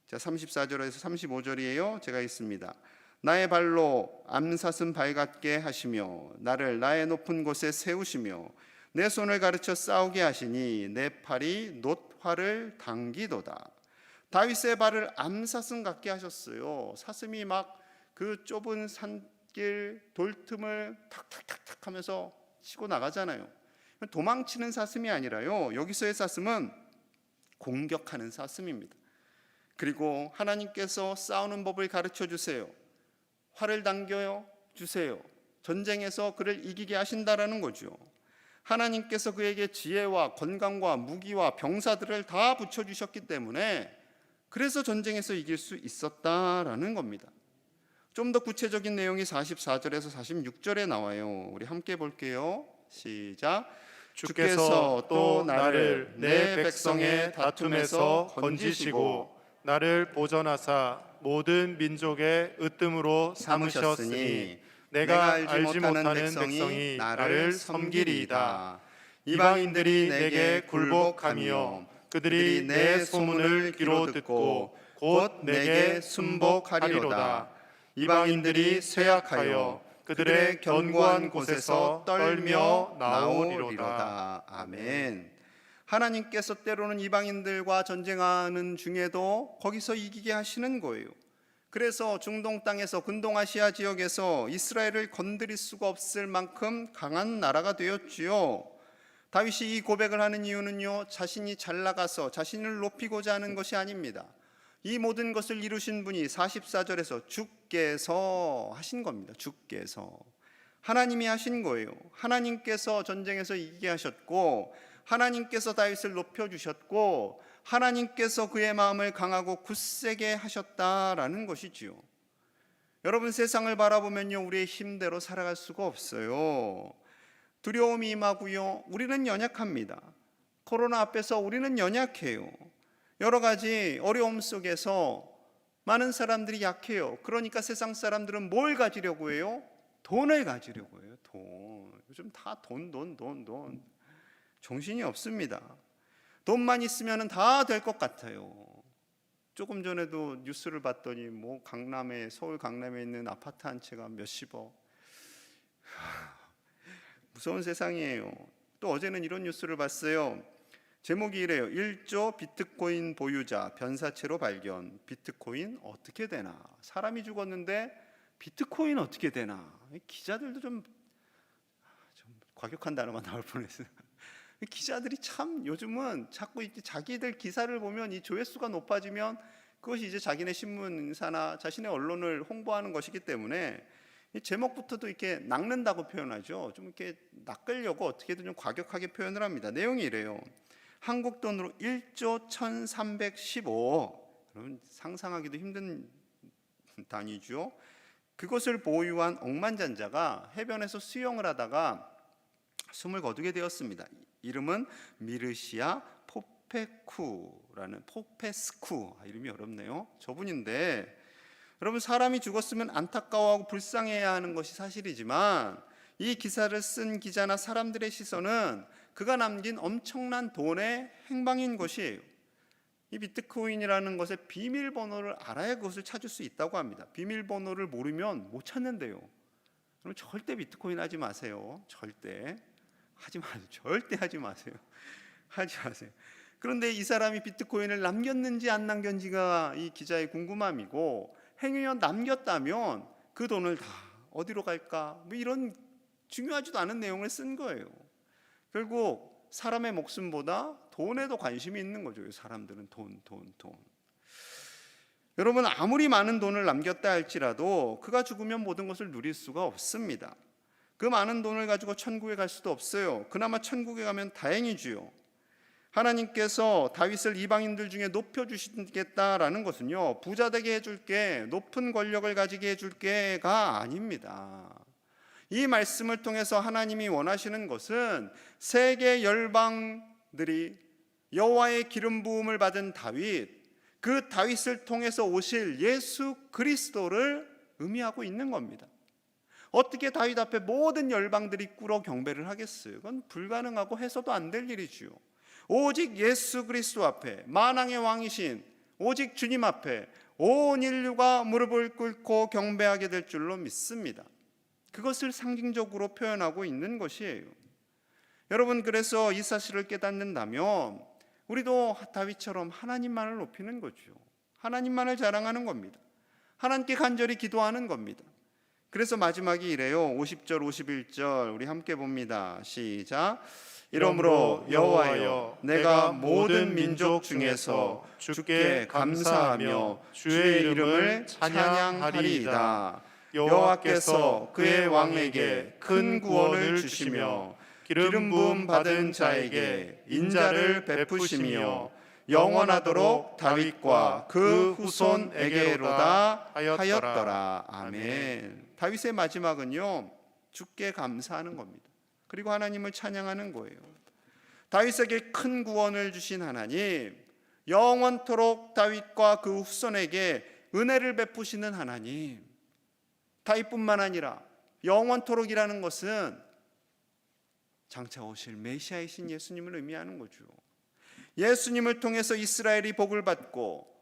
자, 34절에서 35절이에요. 제가 읽습니다. 나의 발로 암사슴 발같게 하시며 나를 나의 높은 곳에 세우시며 내 손을 가르쳐 싸우게 하시니 내 팔이 놋화를 당기도다. 다윗의 발을 암사슴 같게 하셨어요. 사슴이 막 그 좁은 산길 돌틈을 탁탁탁탁 하면서 치고 나가잖아요. 도망치는 사슴이 아니라요, 여기서의 사슴은 공격하는 사슴입니다. 그리고 하나님께서 싸우는 법을 가르쳐 주세요. 활을 당겨 주세요. 전쟁에서 그를 이기게 하신다라는 거죠. 하나님께서 그에게 지혜와 건강과 무기와 병사들을 다 붙여주셨기 때문에 그래서 전쟁에서 이길 수 있었다라는 겁니다. 좀 더 구체적인 내용이 44절에서 46절에 나와요. 우리 함께 볼게요. 시작. 주께서 또 나를 내 백성의 다툼에서 건지시고 나를 보전하사 모든 민족의 으뜸으로 삼으셨으니 내가 알지 못하는 백성이 나를 섬기리이다. 이방인들이 내게 굴복하며 그들이 내 소문을 귀로 듣고 곧 내게 순복하리로다. 이방인들이 쇠약하여 그들의 견고한 곳에서 떨며 나오리로다. 아멘. 하나님께서 때로는 이방인들과 전쟁하는 중에도 거기서 이기게 하시는 거예요. 그래서 중동 땅에서 근동아시아 지역에서 이스라엘을 건드릴 수가 없을 만큼 강한 나라가 되었지요. 다윗이 이 고백을 하는 이유는요, 자신이 잘 나가서 자신을 높이고자 하는 것이 아닙니다. 이 모든 것을 이루신 분이 44절에서 주께서 하신 겁니다. 주께서. 하나님이 하신 거예요. 하나님께서 전쟁에서 이기게 하셨고, 하나님께서 다윗을 높여주셨고, 하나님께서 그의 마음을 강하고 굳세게 하셨다라는 것이지요. 여러분, 세상을 바라보면요, 우리의 힘대로 살아갈 수가 없어요. 두려움이 임하고요, 우리는 연약합니다. 코로나 앞에서 우리는 연약해요. 여러 가지 어려움 속에서 많은 사람들이 약해요. 그러니까 세상 사람들은 뭘 가지려고 해요? 돈을 가지려고 해요. 돈. 요즘 다 돈. 정신이 없습니다. 돈만 있으면 다 될 것 같아요. 조금 전에도 뉴스를 봤더니 뭐 서울 강남에 있는 아파트 한 채가 몇십억. 무서운 세상이에요. 또 어제는 이런 뉴스를 봤어요. 제목이 이래요. 1조 비트코인 보유자 변사체로 발견. 비트코인 어떻게 되나? 사람이 죽었는데 비트코인 어떻게 되나? 기자들도 좀 과격한 단어가 나올 뻔했어요. 기자들이 참 요즘은 자꾸 자기들 기사를 보면 이 조회수가 높아지면 그것이 이제 자기네 신문사나 자신의 언론을 홍보하는 것이기 때문에 이 제목부터도 이렇게 낚는다고 표현하죠. 좀 이렇게 낚으려고 어떻게든 좀 과격하게 표현을 합니다. 내용이 이래요. 한국 돈으로 1조 1315. 여러분 상상하기도 힘든 단위죠. 그것을 보유한 억만장자가 해변에서 수영을 하다가 숨을 거두게 되었습니다. 이름은 미르시아 포페스쿠. 이름이 어렵네요. 저분인데 여러분, 사람이 죽었으면 안타까워하고 불쌍해야 하는 것이 사실이지만 이 기사를 쓴 기자나 사람들의 시선은 그가 남긴 엄청난 돈의 행방인 것이에요. 이 비트코인이라는 것의 비밀번호를 알아야 그것을 찾을 수 있다고 합니다. 비밀번호를 모르면 못 찾는데요. 그럼 절대 비트코인 하지 마세요. 절대 하지 마세요. 그런데 이 사람이 비트코인을 남겼는지 안 남겼는지가 이 기자의 궁금함이고, 행여나 남겼다면 그 돈을 다 어디로 갈까? 뭐 이런 중요하지도 않은 내용을 쓴 거예요. 결국 사람의 목숨보다 돈에도 관심이 있는 거죠. 사람들은 돈. 여러분, 아무리 많은 돈을 남겼다 할지라도 그가 죽으면 모든 것을 누릴 수가 없습니다. 그 많은 돈을 가지고 천국에 갈 수도 없어요. 그나마 천국에 가면 다행이지요. 하나님께서 다윗을 이방인들 중에 높여주시겠다라는 것은요, 부자 되게 해줄게, 높은 권력을 가지게 해줄게가 아닙니다. 이 말씀을 통해서 하나님이 원하시는 것은 세계 열방들이 여호와의 기름 부음을 받은 다윗, 그 다윗을 통해서 오실 예수 그리스도를 의미하고 있는 겁니다. 어떻게 다윗 앞에 모든 열방들이 꿇어 경배를 하겠어요? 그건 불가능하고 해서도 안 될 일이지요. 오직 예수 그리스도 앞에, 만왕의 왕이신 오직 주님 앞에 온 인류가 무릎을 꿇고 경배하게 될 줄로 믿습니다. 그것을 상징적으로 표현하고 있는 것이에요. 여러분, 그래서 이 사실을 깨닫는다면 우리도 다윗처럼 하나님만을 높이는 거죠. 하나님만을 자랑하는 겁니다. 하나님께 간절히 기도하는 겁니다. 그래서 마지막이 이래요. 50절 51절 우리 함께 봅니다. 시작. 이러므로 여호와여, 내가 모든 민족 중에서 주께 감사하며 주의 이름을 찬양하리이다. 여호와께서 그의 왕에게 큰 구원을 주시며 기름 부음 받은 자에게 인자를 베푸시며 영원하도록 다윗과 그 후손에게로다 하였더라. 아멘. 다윗의 마지막은요, 주께 감사하는 겁니다. 그리고 하나님을 찬양하는 거예요. 다윗에게 큰 구원을 주신 하나님, 영원토록 다윗과 그 후손에게 은혜를 베푸시는 하나님. 다윗뿐만 아니라 영원토록이라는 것은 장차 오실 메시아이신 예수님을 의미하는 거죠. 예수님을 통해서 이스라엘이 복을 받고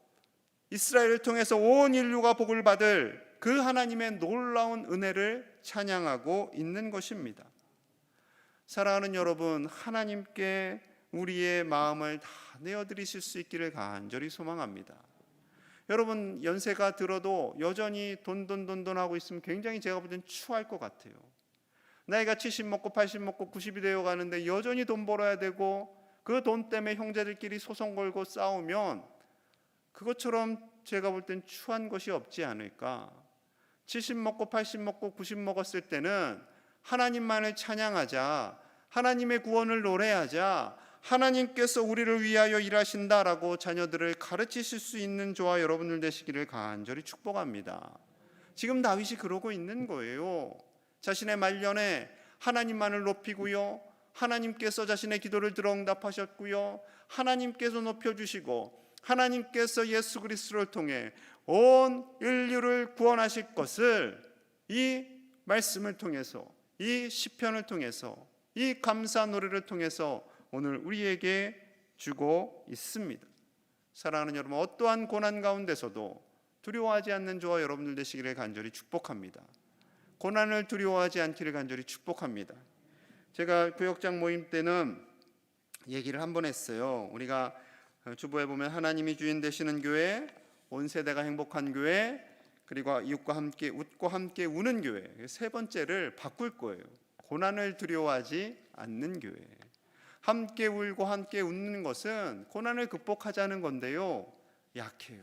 이스라엘을 통해서 온 인류가 복을 받을 그 하나님의 놀라운 은혜를 찬양하고 있는 것입니다. 사랑하는 여러분, 하나님께 우리의 마음을 다 내어드리실 수 있기를 간절히 소망합니다. 여러분, 연세가 들어도 여전히 돈 하고 있으면 굉장히 제가 볼 땐 추할 것 같아요. 나이가 70 먹고 80 먹고 90이 되어 가는데 여전히 돈 벌어야 되고 그 돈 때문에 형제들끼리 소송 걸고 싸우면 그것처럼 제가 볼 땐 추한 것이 없지 않을까. 70 먹고 80 먹고 90 먹었을 때는 하나님만을 찬양하자, 하나님의 구원을 노래하자, 하나님께서 우리를 위하여 일하신다라고 자녀들을 가르치실 수 있는 저와 여러분들 되시기를 간절히 축복합니다. 지금 다윗이 그러고 있는 거예요. 자신의 말년에 하나님만을 높이고요, 하나님께서 자신의 기도를 들어 응답하셨고요, 하나님께서 높여주시고 하나님께서 예수 그리스도를 통해 온 인류를 구원하실 것을 이 말씀을 통해서, 이 시편을 통해서, 이 감사 노래를 통해서 오늘 우리에게 주고 있습니다. 사랑하는 여러분, 어떠한 고난 가운데서도 두려워하지 않는 저와 여러분들 되시기를 간절히 축복합니다. 고난을 두려워하지 않기를 간절히 축복합니다. 제가 교역장 모임 때는 얘기를 한 번 했어요. 우리가 주보에 보면 하나님이 주인 되시는 교회, 온 세대가 행복한 교회, 그리고 이웃과 함께 웃고 함께 우는 교회, 세 번째를 바꿀 거예요. 고난을 두려워하지 않는 교회. 함께 울고 함께 웃는 것은 고난을 극복하자는 건데요, 약해요.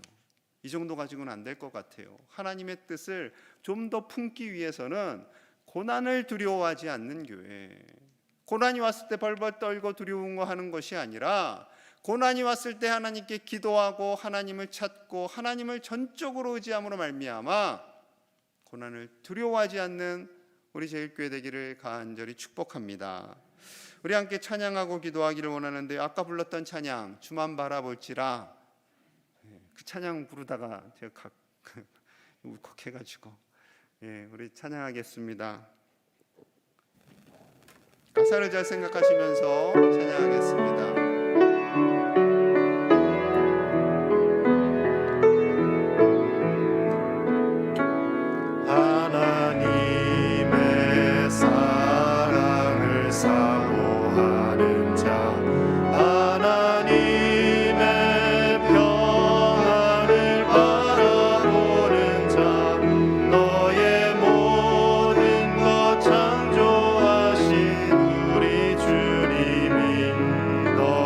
이 정도 가지고는 안 될 것 같아요. 하나님의 뜻을 좀 더 품기 위해서는 고난을 두려워하지 않는 교회, 고난이 왔을 때 벌벌 떨고 두려워하는 것이 아니라 고난이 왔을 때 하나님께 기도하고 하나님을 찾고 하나님을 전적으로 의지함으로 말미암아 고난을 두려워하지 않는 우리 제일교회 되기를 간절히 축복합니다. 우리 함께 찬양하고 기도하기를 원하는데, 아까 불렀던 찬양 주만 바라볼지라, 그 찬양 부르다가 제가 울컥해가지고 우리 찬양하겠습니다. 가사를 잘 생각하시면서 찬양하겠습니다. 하나님의 사랑을 사모하는 자, 하나님의 평안을 바라보는 자, 너의 모든 것 창조하신 우리 주님이 너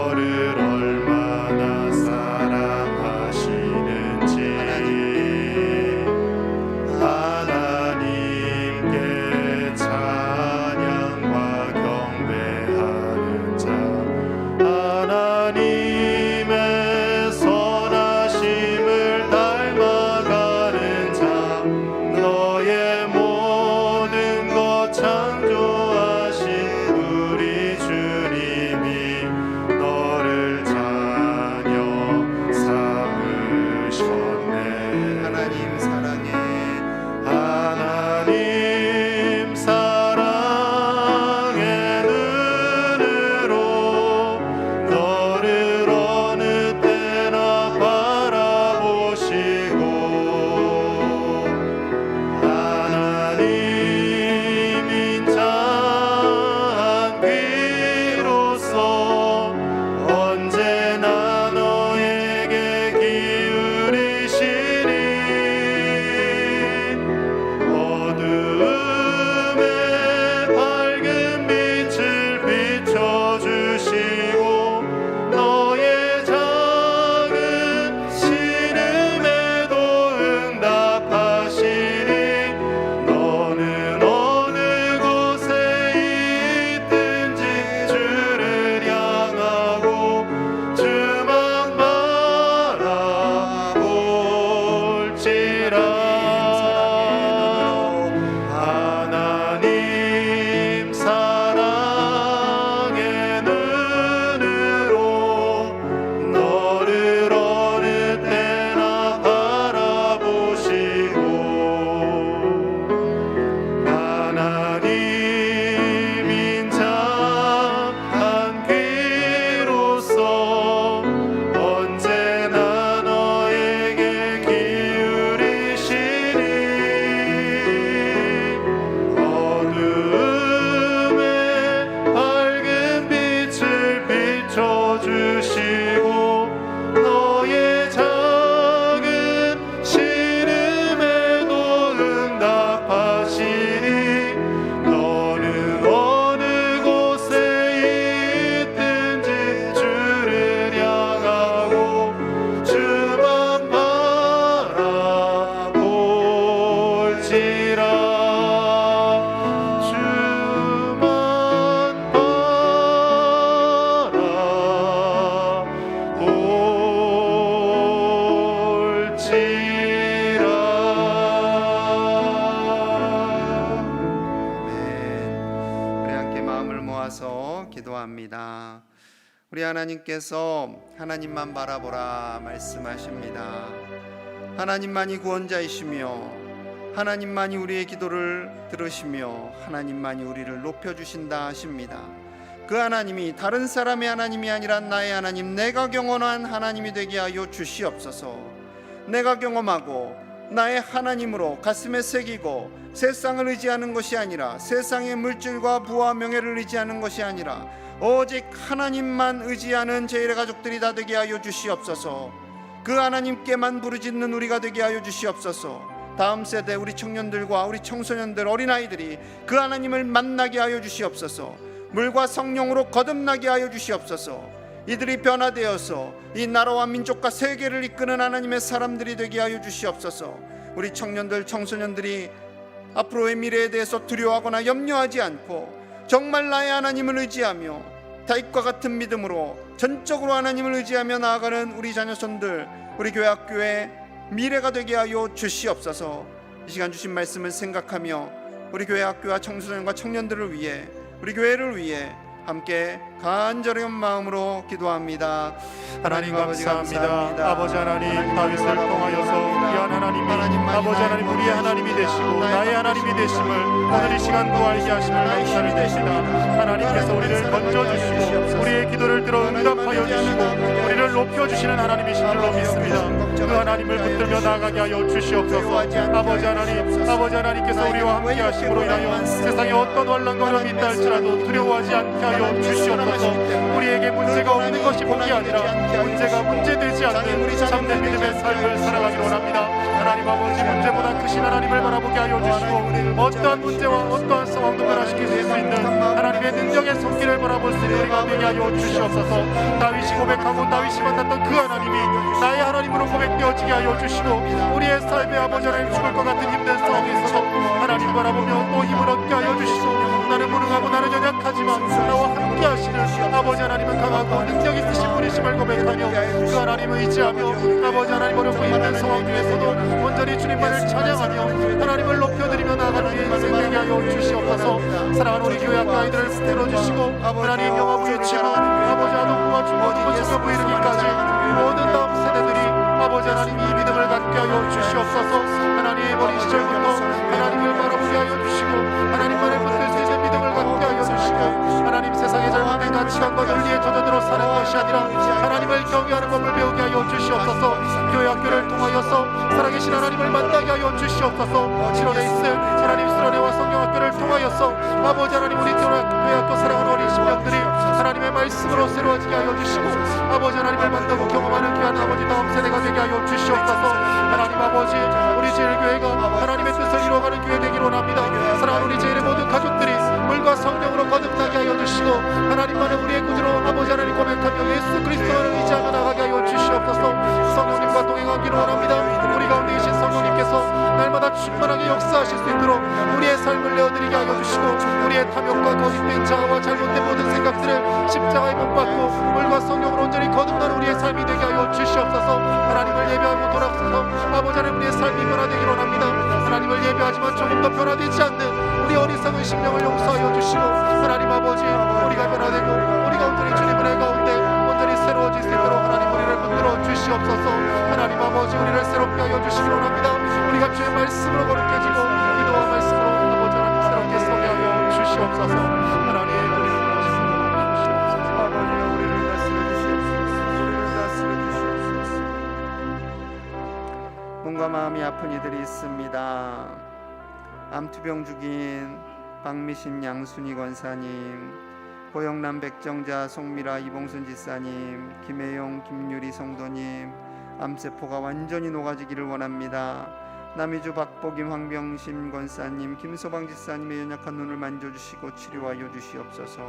우리 마음을 모아서 기도합니다. 우리 하나님께서 하나님만 바라보라 말씀하십니다. 하나님만이 구원자이시며 하나님만이 우리의 기도를 들으시며 하나님만이 우리를 높여주신다 하십니다. 그 하나님이 다른 사람의 하나님이 아니라 나의 하나님, 내가 경험한 하나님이 되게 하여 주시옵소서. 내가 경험하고 나의 하나님으로 가슴에 새기고 세상을 의지하는 것이 아니라 세상의 물질과 부와 명예를 의지하는 것이 아니라 오직 하나님만 의지하는 제1의 가족들이 다 되게 하여 주시옵소서. 그 하나님께만 부르짖는 우리가 되게 하여 주시옵소서. 다음 세대 우리 청년들과 우리 청소년들, 어린아이들이 그 하나님을 만나게 하여 주시옵소서. 물과 성령으로 거듭나게 하여 주시옵소서. 이들이 변화되어서 이 나라와 민족과 세계를 이끄는 하나님의 사람들이 되게 하여 주시옵소서. 우리 청년들, 청소년들이 앞으로의 미래에 대해서 두려워하거나 염려하지 않고 정말 나의 하나님을 의지하며 다윗과 같은 믿음으로 전적으로 하나님을 의지하며 나아가는 우리 자녀손들, 우리 교회 학교의 미래가 되게 하여 주시옵소서. 이 시간 주신 말씀을 생각하며 우리 교회 학교와 청소년과 청년들을 위해, 우리 교회를 위해 함께 간절한 마음으로 기도합니다. 하나님 감사합니다. 아버지 하나님, 다윗을 통하여서 귀한 하나님이 아버지 하나님 우리의 하나님이 되시고 나의 하나님이 되심을 오늘 이 시간도 알게 하심을 감사를 드립니다. 하나님께서 우리를 건져주시고 우리의 기도를 들어 응답하여 주시고 우리를 높여주시는 하나님이신 줄로 믿습니다. 그 하나님을 붙들며 나아가게 하여 주시옵소서. 아버지 하나님께서 우리와 함께 하심으로 인하여 세상에 어떤 환난과 어려움이 있다 할지라도 두려워하지 않게 하여 주시옵소서. 우리에게 문제가 없는 것이 복이 아니라 문제가 문제되지 않는 참된 믿음의 삶을 살아가기를 원합니다. 하나님 아버지, 문제보다 크신 하나님을 바라보게 하여 주시고 어떠한 문제와 어떠한 상황도 변화시킬 수 있는 하나님의 능력의 손길을 바라볼 수 있는 우리가 되게 하여 주시옵소서. 다윗이 고백하고 다윗이 만났던 그 하나님이 나의 하나님으로 고백되어지게 하여 주시고 우리의 삶에 아버지 하나님 죽을 것 같은 힘든 상황에서도 하나님 바라보며 또 힘을 얻게 하여 주시고 나는 무능하고 나는 연약하지만 나와 함께 하시는 아버지 하나님은 강하고 능력 있으신 분이심을 고백하며 그 하나님을 의지하며 아버지 하나님 어렵고 힘든 상황 중에서도 온전히 주님만을 찬양하며 하나님을 높여드리며 나아가는 우리의 인생 되게 하여 주시옵소서. 사랑하는 우리 교회 학교 아이들을 붙들어주시고 하나님 영화부 유치부 아버지 아동부와 중고등부 청년부 이르기까지 모든 다음 세대들이 아버지 하나님 이 믿음을 갖게 하여 주시옵소서. 하나님 어린 시절부터 하나님을 바라보게 하여 주시고 하나님만을 붙들 수 있는 믿음을 갖게 하여 주시고 하나님 세상의 잘못된 가치관과 논리에 젖어들어 사는 것이 아니라 하나님을 경외하는 법을 배우게 하여 주시옵소서. 교회 학교를 통하여서 살아계신 하나님을 만나게 하여 주시옵소서. 실온에 있을 하나님 수련회와 성경학교를 통하여서 아버지 하나님 우리 교회 학교 사랑하는 어린 심령들이 하나님의 말씀으로 새로워지게 하여 주시고 아버지 하나님을 만나고 경험하는 귀한 아버지 다음 세대가 되게 하여 주시옵소서. 하나님 아버지, 우리 제일교회가 하나님의 뜻을 이루어가는 교회 되기를 원합니다. 사랑하는 우리 제일의 모든 가족들이 물과 성령으로 거듭나게 하여 주시고 하나님만을 우리의 구주로 아버지 하나님 고백하며 예수 그리스도를 의지하며 나가게 하여 주시옵소서. 성령님과 동행하기를 원합니다. 우리 가운데 계신 성령님께서 날마다 충만하게 역사하실 수 있도록 우리의 삶을 내어드리게 하여 주시고 우리의 탐욕과 거짓된 자아와 잘못된 모든 생각들을 십자가에 못 박고 물과 성령으로 온전히 거듭나는 우리의 삶이 되게 하여 주시옵소서. 하나님을 예배하고 돌아서서 아버지 하나님 우리의 삶이 변화되기를 원합니다. 하나님을 예배하지만 조금 더 변화되지 않는 우리 어리석은 심령을 용서하여 주시고 하나님 아버지, 우리가 변화되고 우리가 온전히 주님의 은혜 가운데 온전히 새로워질 수 있도록 하나님 우리를 붙들어 주시옵소서. 하나님 아버지, 우리를 새롭게 하여 주시기를 원합니다. 우리가 주의 말씀으로 거룩해지고 기도와 말씀으로 아버지 하나님 새롭게 서게 하여 주시옵소서. 하나님 우리를 주시옵소서. 아버지가 우리를 다스려 주시옵소서. 우리를 다스려 주시옵소서. 몸과 마음이 아픈 이들이 있습니다. 암투병 중인 박미신 양순희 권사님, 고영남 백정자 송미라 이봉순 지사님, 김혜영 김유리 성도님 암세포가 완전히 녹아지기를 원합니다. 남이주 박복임 황병심 권사님, 김소방 지사님의 연약한 눈을 만져주시고 치료하여 주시옵소서.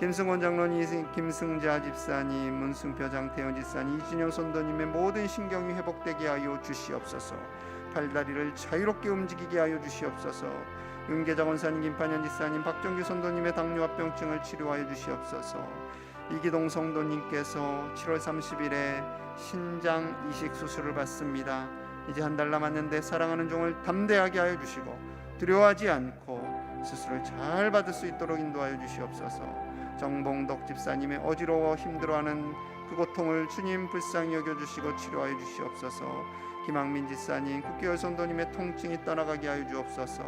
김승원 장로님, 김승자 집사님, 문승표 장태현 지사님, 이진영 선도님의 모든 신경이 회복되게 하여 주시옵소서. 팔다리를 자유롭게 움직이게 하여 주시옵소서. 윤계자 권사님, 김판현 지사님, 박정규 선도님의 당뇨합병증을 치료하여 주시옵소서. 이기동 성도님께서 7월 30일에 신장 이식 수술을 받습니다. 이제 한 달 남았는데 사랑하는 종을 담대하게 하여 주시고 두려워하지 않고 수술을 잘 받을 수 있도록 인도하여 주시옵소서. 정봉덕 집사님의 어지러워 힘들어하는 그 고통을 주님 불쌍히 여겨주시고 치료하여 주시옵소서. 김학민 집사님, 국교열 성도님의 통증이 떠나가게 하여 주옵소서.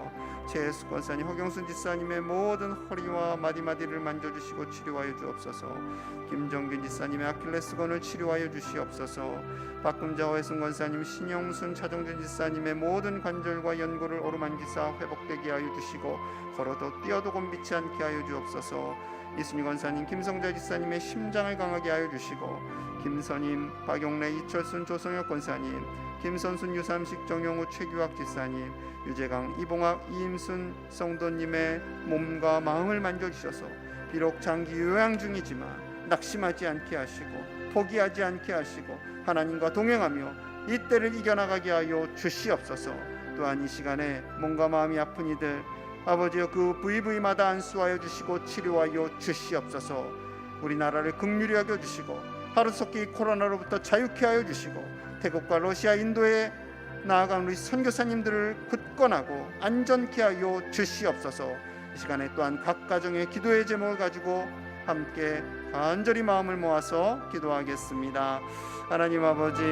최혜숙 권사님, 허경순 집사님의 모든 허리와 마디마디를 만져주시고 치료하여 주옵소서. 김정균 집사님의 아킬레스건을 치료하여 주시옵소서. 박금자 회순 권사님, 신영순 차정준 집사님의 모든 관절과 연골을 오르만기사 회복되게 하여 주시고 걸어도 뛰어도 곤비치 않게 하여 주옵소서. 이순희 권사님, 김성자 집사님의 심장을 강하게 하여 주시고 김선임, 박용래, 이철순, 조성혁 권사님, 김선순, 유삼식, 정용우, 최규학 집사님, 유재강, 이봉학, 이임순 성도님의 몸과 마음을 만져주셔서 비록 장기 요양 중이지만 낙심하지 않게 하시고 포기하지 않게 하시고 하나님과 동행하며 이 때를 이겨나가게 하여 주시옵소서. 또한 이 시간에 몸과 마음이 아픈 이들 아버지여 그 부위부위마다 안수하여 주시고 치료하여 주시옵소서. 우리나라를 긍휼히 여겨주시고 하루속히 코로나로부터 자유케 하여 주시고 태국과 러시아, 인도에 나아간 우리 선교사님들을 굳건하고 안전케 하여 주시옵소서. 이 시간에 또한 각 가정의 기도의 제목을 가지고 함께 간절히 마음을 모아서 기도하겠습니다. 하나님 아버지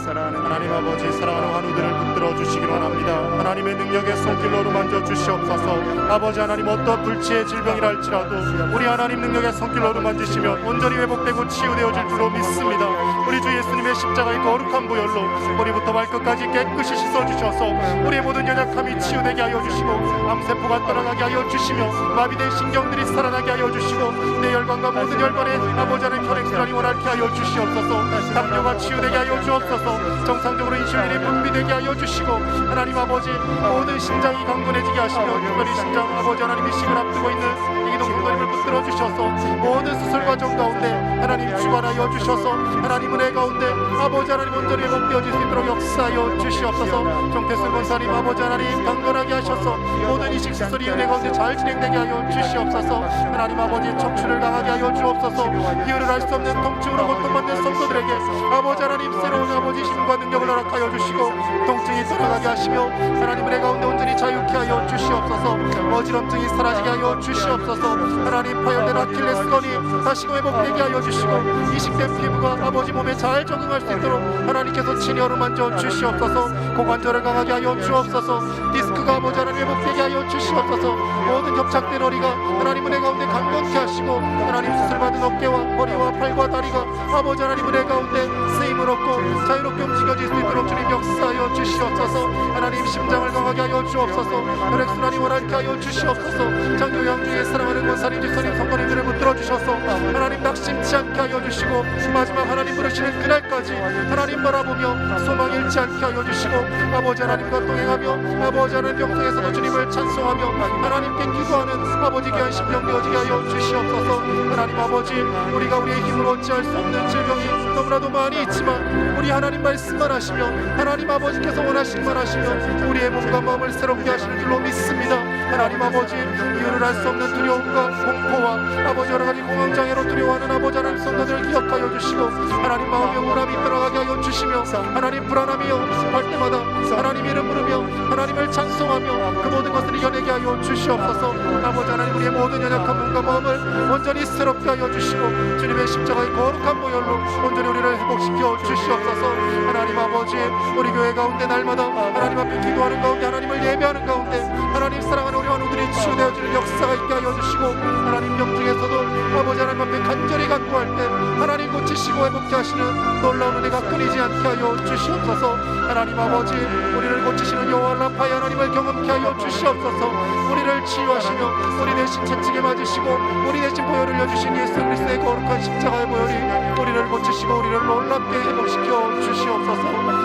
사랑하는 환우들을 붙들어 주시기를 원합니다. 하나님의 능력의 손길로 만져 주시옵소서. 아버지 하나님, 어떠한 불치의 질병이라 할지라도 우리 하나님 능력의 손길로 만지시면 온전히 회복되고 치유되어질 줄로 믿습니다. 우리 주 예수님의 십자가의 거룩한 보혈로 머리부터 발끝까지 깨끗이 씻어주셔서 우리의 모든 연약함이 치유되게 하여 주시고 암세포가 떠나가게 하여 주시며 마비된 신경들이 살아나게 하여 주시고 내 혈관과 모든 혈관에 아버지 하나님 혈액순환이 원활케 하여 주시옵소서. 당뇨가 치유되게 하여 주옵소서. 정상적으로 인슐린이 분비되게 하여 주시고 하나님 아버지 모든 신장이 강건해지게 하시며 특별히 신장 아버지 하나님 이식을 앞두고 있는 이기동 성도님을 붙들어 주셔서 모든 수술 과정 가운데 하나님 주관하여 주셔서 하나님 은혜 가운데 아버지 하나님 온전히 회복되어질 수 있도록 역사하여 주시옵소서. 정태순 권사님 아버지 하나님 강건하게 하셔서 모든 이식 수술이 은혜 가운데 잘 진행되게 하여 주시옵소서. 하나님 아버지 척추를 강하게 하여 주옵소서. 이유를 알 수 없는 통증으로 고통받는 성도들에게 아버지 하나님 새로운 아버지 힘과 능력을 허락하여 주시고 통증이 떠나가게 하시며 하나님 은혜 가운데 온전히 자유케 하여 주시옵소서. 어지럼증이 사라지게 하여 주시옵소서. 하나님 파열된 아킬레스건이 다시금 회복되게 하여 주시고 이식된 피부가 아버지 몸에 잘 적응할 수 있도록 하나님께서 친히 만져 주시옵소서. 고관절을 강하게 하여 주옵소서. 디스크가 아버지 하나님 회복되게 하여 주시옵소서. 모든 협착된 허리가 하나님 은혜 가운데 강건케 하시고 하나님 수술받은 어깨와 허리와 팔과 다리가 아버지 하나님 은혜 가운데 쓰임을 얻고 자유롭게 움직여질 수 있도록 주님 역사하여 주시옵소서. 하나님 심장을 강하게 하여 주옵소서. 혈액순환이 원활케 하여 주시옵소서. 장교양 중에 사랑하는 권사님, 집사님, 성도님들을 붙들어 주셔서 하나님 낙심치 않게 하여 주시고 마지막 하나님 부르시는 그날까지 하나님 바라보며 소망 잃지 않게 하여 주시고 아버지 하나님과 동행하며 아버지 하나님 병성에서도 주님을 찬송하며 하나님께 기도하는 아버지 귀한 심령 되어지게 하여 주시옵소서. 하나님 아버지 우리가 우리의 힘으로 어찌할 수 없는 질병이 너무나도 많이 있지만 우리 하나님 말씀만 하시며 하나님 아버지께서 원하시기만 하시며 우리의 몸과 마음을 새롭게 하시는 줄로 믿습니다. 하나님 아버지 이유를 알 수 없는 두려움과 공포와 아버지 여러가지 공황장애로 두려워하는 아버지 하나님 성도들을 기억하여 주시고 하나님 마음의 우울함이 떠나가게 하여 주시며 하나님 불안함이 할 때마다 하나님 이름 부르며 하나님을 찬송하며 그 모든 것을 이겨내게 하여 주시옵소서. 아버지 하나님 우리의 모든 연약한 몸과 마음을 온전히 새롭게 하여 주시고 주님의 십자가의 거룩한 보혈로 온전히 우리를 회복시켜 주시옵소서. 하나님 아버지 우리 교회 가운데 날마다 하나님 앞에 기도하는 가운데 하나님을 예배하는 가운데 하나님 사랑하는 우리 환우들이 치유되어지는 역사가 있게 하여 주시고 하나님 병중에서도 아버지 하나님 앞에 간절히 간구할 때 하나님 고치시고 회복케 하시는 놀라운 은혜가 끊이지 않게 하여 주시옵소서. 하나님 아버지 우리를 고치시는 여호와 라파의 하나님을 경험케 하여 주시옵소서. 우리를 치유하시며 우리 대신 채찍에 맞으시고 우리 대신 보혈을 흘려주신 예수 그리스도의 거룩한 십자가의 보혈이 우리를 고치시고 우리를 놀랍게 회복시켜 주시옵소서.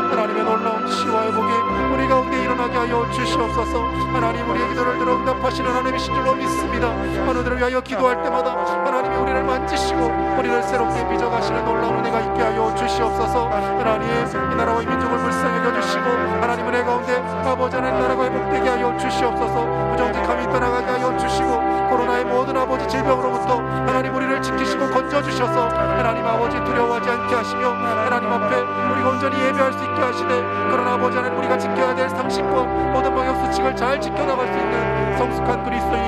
하나님의 놀라운 치유와 회복이 우리 가운데 일어나게 하여 주시옵소서. 하나님 우리의 기도를 들어 응답하시는 하나님이신 줄로 믿습니다. 환우들을 위하여 기도할 때마다 하나님이 우리를 만지시고 우리를 새롭게 빚어가시는 놀라운 은혜가 있게 하여 주시옵소서. 하나님 이 나라와 이 민족을 불쌍히 여겨주시고 하나님 은혜 가운데 아버지 하나님 나라가 회복되게 하여 주시옵소서. 부정직함이 떠나가게 하여 주시고 코로나의 모든 아버지 질병으로부터 하나님 우리를 지키시고 건져주셔서 하나님 아버지 두려워하지 않게 하시며 하나님 앞에 우리가 온전히 예배할 수 있게 하시되 그러나 아버지 하나님 우리가 지켜야 될 상식과 모든 방역 수칙을 잘 지켜나갈 수 있는 성숙한 그리스도인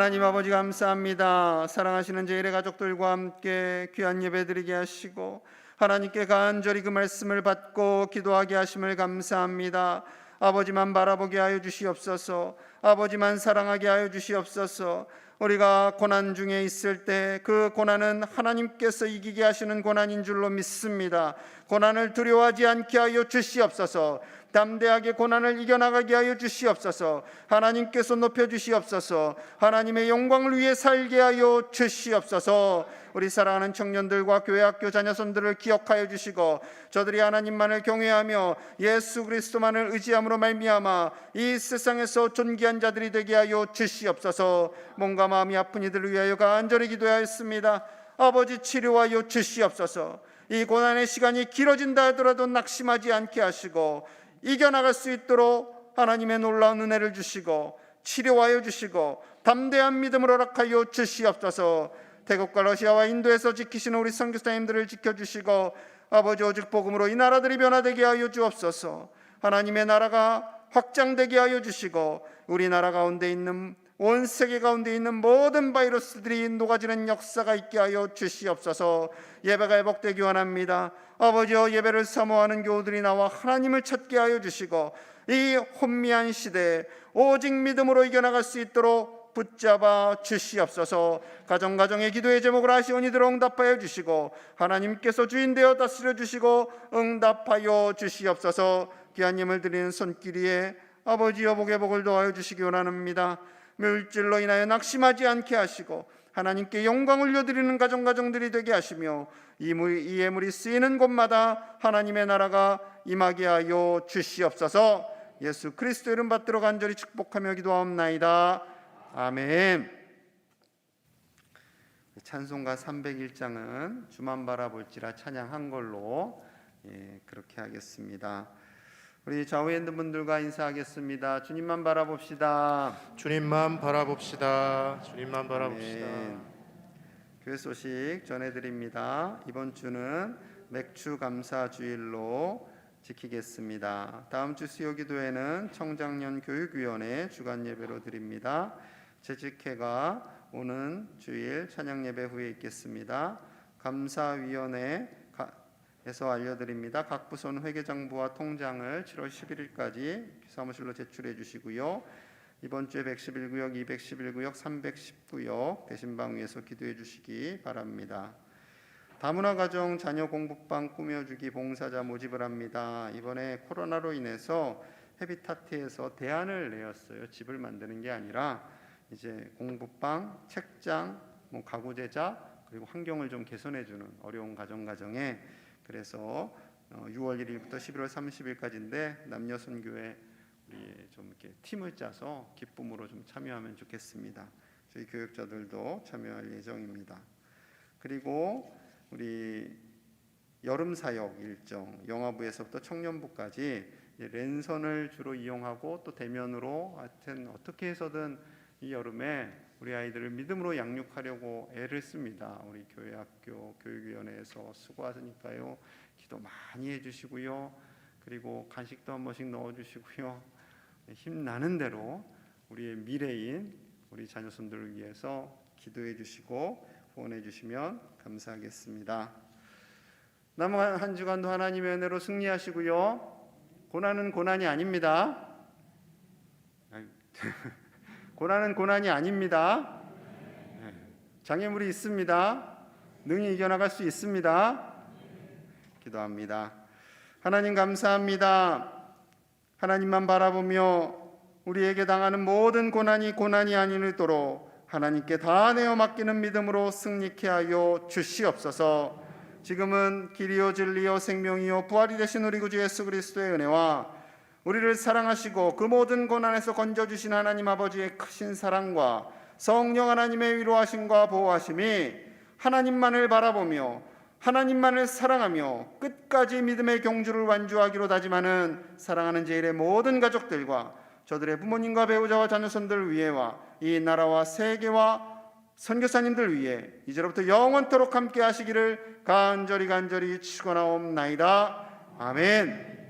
하나님 아버지 감사합니다. 사랑하시는 제1의 가족들과 함께 귀한 예배 드리게 하시고 하나님께 간절히 그 말씀을 받고 기도하게 하심을 감사합니다. 아버지만 바라보게 하여 주시옵소서. 아버지만 사랑하게 하여 주시옵소서. 우리가 고난 중에 있을 때 그 고난은 하나님께서 이기게 하시는 고난인 줄로 믿습니다. 고난을 두려워하지 않게 하여 주시옵소서. 담대하게 고난을 이겨나가게 하여 주시옵소서. 하나님께서 높여주시옵소서. 하나님의 영광을 위해 살게 하여 주시옵소서. 우리 사랑하는 청년들과 교회학교 자녀선들을 기억하여 주시고 저들이 하나님만을 경외하며 예수 그리스도만을 의지함으로 말미암아 이 세상에서 존귀한 자들이 되게 하여 주시옵소서. 몸과 마음이 아픈 이들을 위하여 간절히 기도하였습니다. 아버지 치료하여 주시옵소서. 이 고난의 시간이 길어진다 하더라도 낙심하지 않게 하시고 이겨나갈 수 있도록 하나님의 놀라운 은혜를 주시고 치료하여 주시고 담대한 믿음을 허락하여 주시옵소서. 태국과 러시아와 인도에서 지키시는 우리 선교사님들을 지켜주시고 아버지 오직 복음으로 이 나라들이 변화되게 하여 주옵소서. 하나님의 나라가 확장되게 하여 주시고 우리나라 가운데 있는 온 세계 가운데 있는 모든 바이러스들이 녹아지는 역사가 있게 하여 주시옵소서. 예배가 회복되기 원합니다. 아버지여 예배를 사모하는 교우들이 나와 하나님을 찾게 하여 주시고 이 혼미한 시대에 오직 믿음으로 이겨나갈 수 있도록 붙잡아 주시옵소서. 가정가정의 기도의 제목을 아시오니 들어 응답하여 주시고 하나님께서 주인되어 다스려 주시고 응답하여 주시옵소서. 귀한 예물 드리는 손길이에 아버지여 복의 복을 더하여 주시기 원합니다. 물질로 인하여 낙심하지 않게 하시고 하나님께 영광을 올려드리는 가정가정들이 되게 하시며 이 예물이 쓰이는 곳마다 하나님의 나라가 임하게 하여 주시옵소서. 예수 그리스도 이름 받들어 간절히 축복하며 기도하옵나이다. 아멘. 찬송가 301장은 주만 바라볼지라 찬양한 걸로 그렇게 하겠습니다. 우리 좌우에 있는 분들과 인사하겠습니다. 주님만 바라봅시다. 주님만 바라봅시다. 주님만 바라봅시다. 아멘. 교회 소식 전해드립니다. 이번 주는 맥주 감사 주일로 지키겠습니다. 다음 주 수요 기도회는 청장년 교육위원회 주간 예배로 드립니다. 재직회가 오는 주일 찬양 예배 후에 있겠습니다. 감사위원회에서 알려드립니다. 각 부서는 회계장부와 통장을 7월 11일까지 사무실로 제출해 주시고요. 이번 주에 111구역, 211구역, 310구역 대신방 위에서 기도해 주시기 바랍니다. 다문화 가정 자녀 공부방 꾸며주기 봉사자 모집을 합니다. 이번에 코로나로 인해서 헤비타트에서 대안을 내었어요. 집을 만드는 게 아니라 이제 공부방, 책장, 가구 제작 그리고 환경을 좀 개선해주는 어려운 가정에 그래서 6월 1일부터 11월 30일까지인데 남녀 선교회 우리 좀 이렇게 팀을 짜서 기쁨으로 좀 참여하면 좋겠습니다. 저희 교육자들도 참여할 예정입니다. 그리고 우리 여름 사역 일정 영화부에서부터 청년부까지 랜선을 주로 이용하고 또 대면으로 하여튼 어떻게 해서든 이 여름에 우리 아이들을 믿음으로 양육하려고 애를 씁니다. 우리 교회학교 교육위원회에서 수고하시니까요. 기도 많이 해주시고요. 그리고 간식도 한 번씩 넣어주시고요. 힘나는 대로 우리의 미래인 우리 자녀손들을 위해서 기도해 주시고 후원해 주시면 감사하겠습니다. 남은 한 주간도 하나님의 은혜로 승리하시고요. 고난은 고난이 아닙니다. 고난은 고난이 아닙니다. 장애물이 있습니다. 능히 이겨나갈 수 있습니다. 기도합니다. 하나님 감사합니다. 하나님만 바라보며 우리에게 당하는 모든 고난이 고난이 아니도록 하나님께 다 내어 맡기는 믿음으로 승리케 하여 주시옵소서. 지금은 길이요 진리요 생명이요 부활이 되신 우리 구주 예수 그리스도의 은혜와 우리를 사랑하시고 그 모든 고난에서 건져주신 하나님 아버지의 크신 사랑과 성령 하나님의 위로하심과 보호하심이 하나님만을 바라보며 하나님만을 사랑하며 끝까지 믿음의 경주를 완주하기로 다짐하는 사랑하는 제1의 모든 가족들과 저들의 부모님과 배우자와 자녀손들 위해와 이 나라와 세계와 선교사님들 위해 이제로부터 영원토록 함께 하시기를 간절히 축원하옵나이다. 아멘.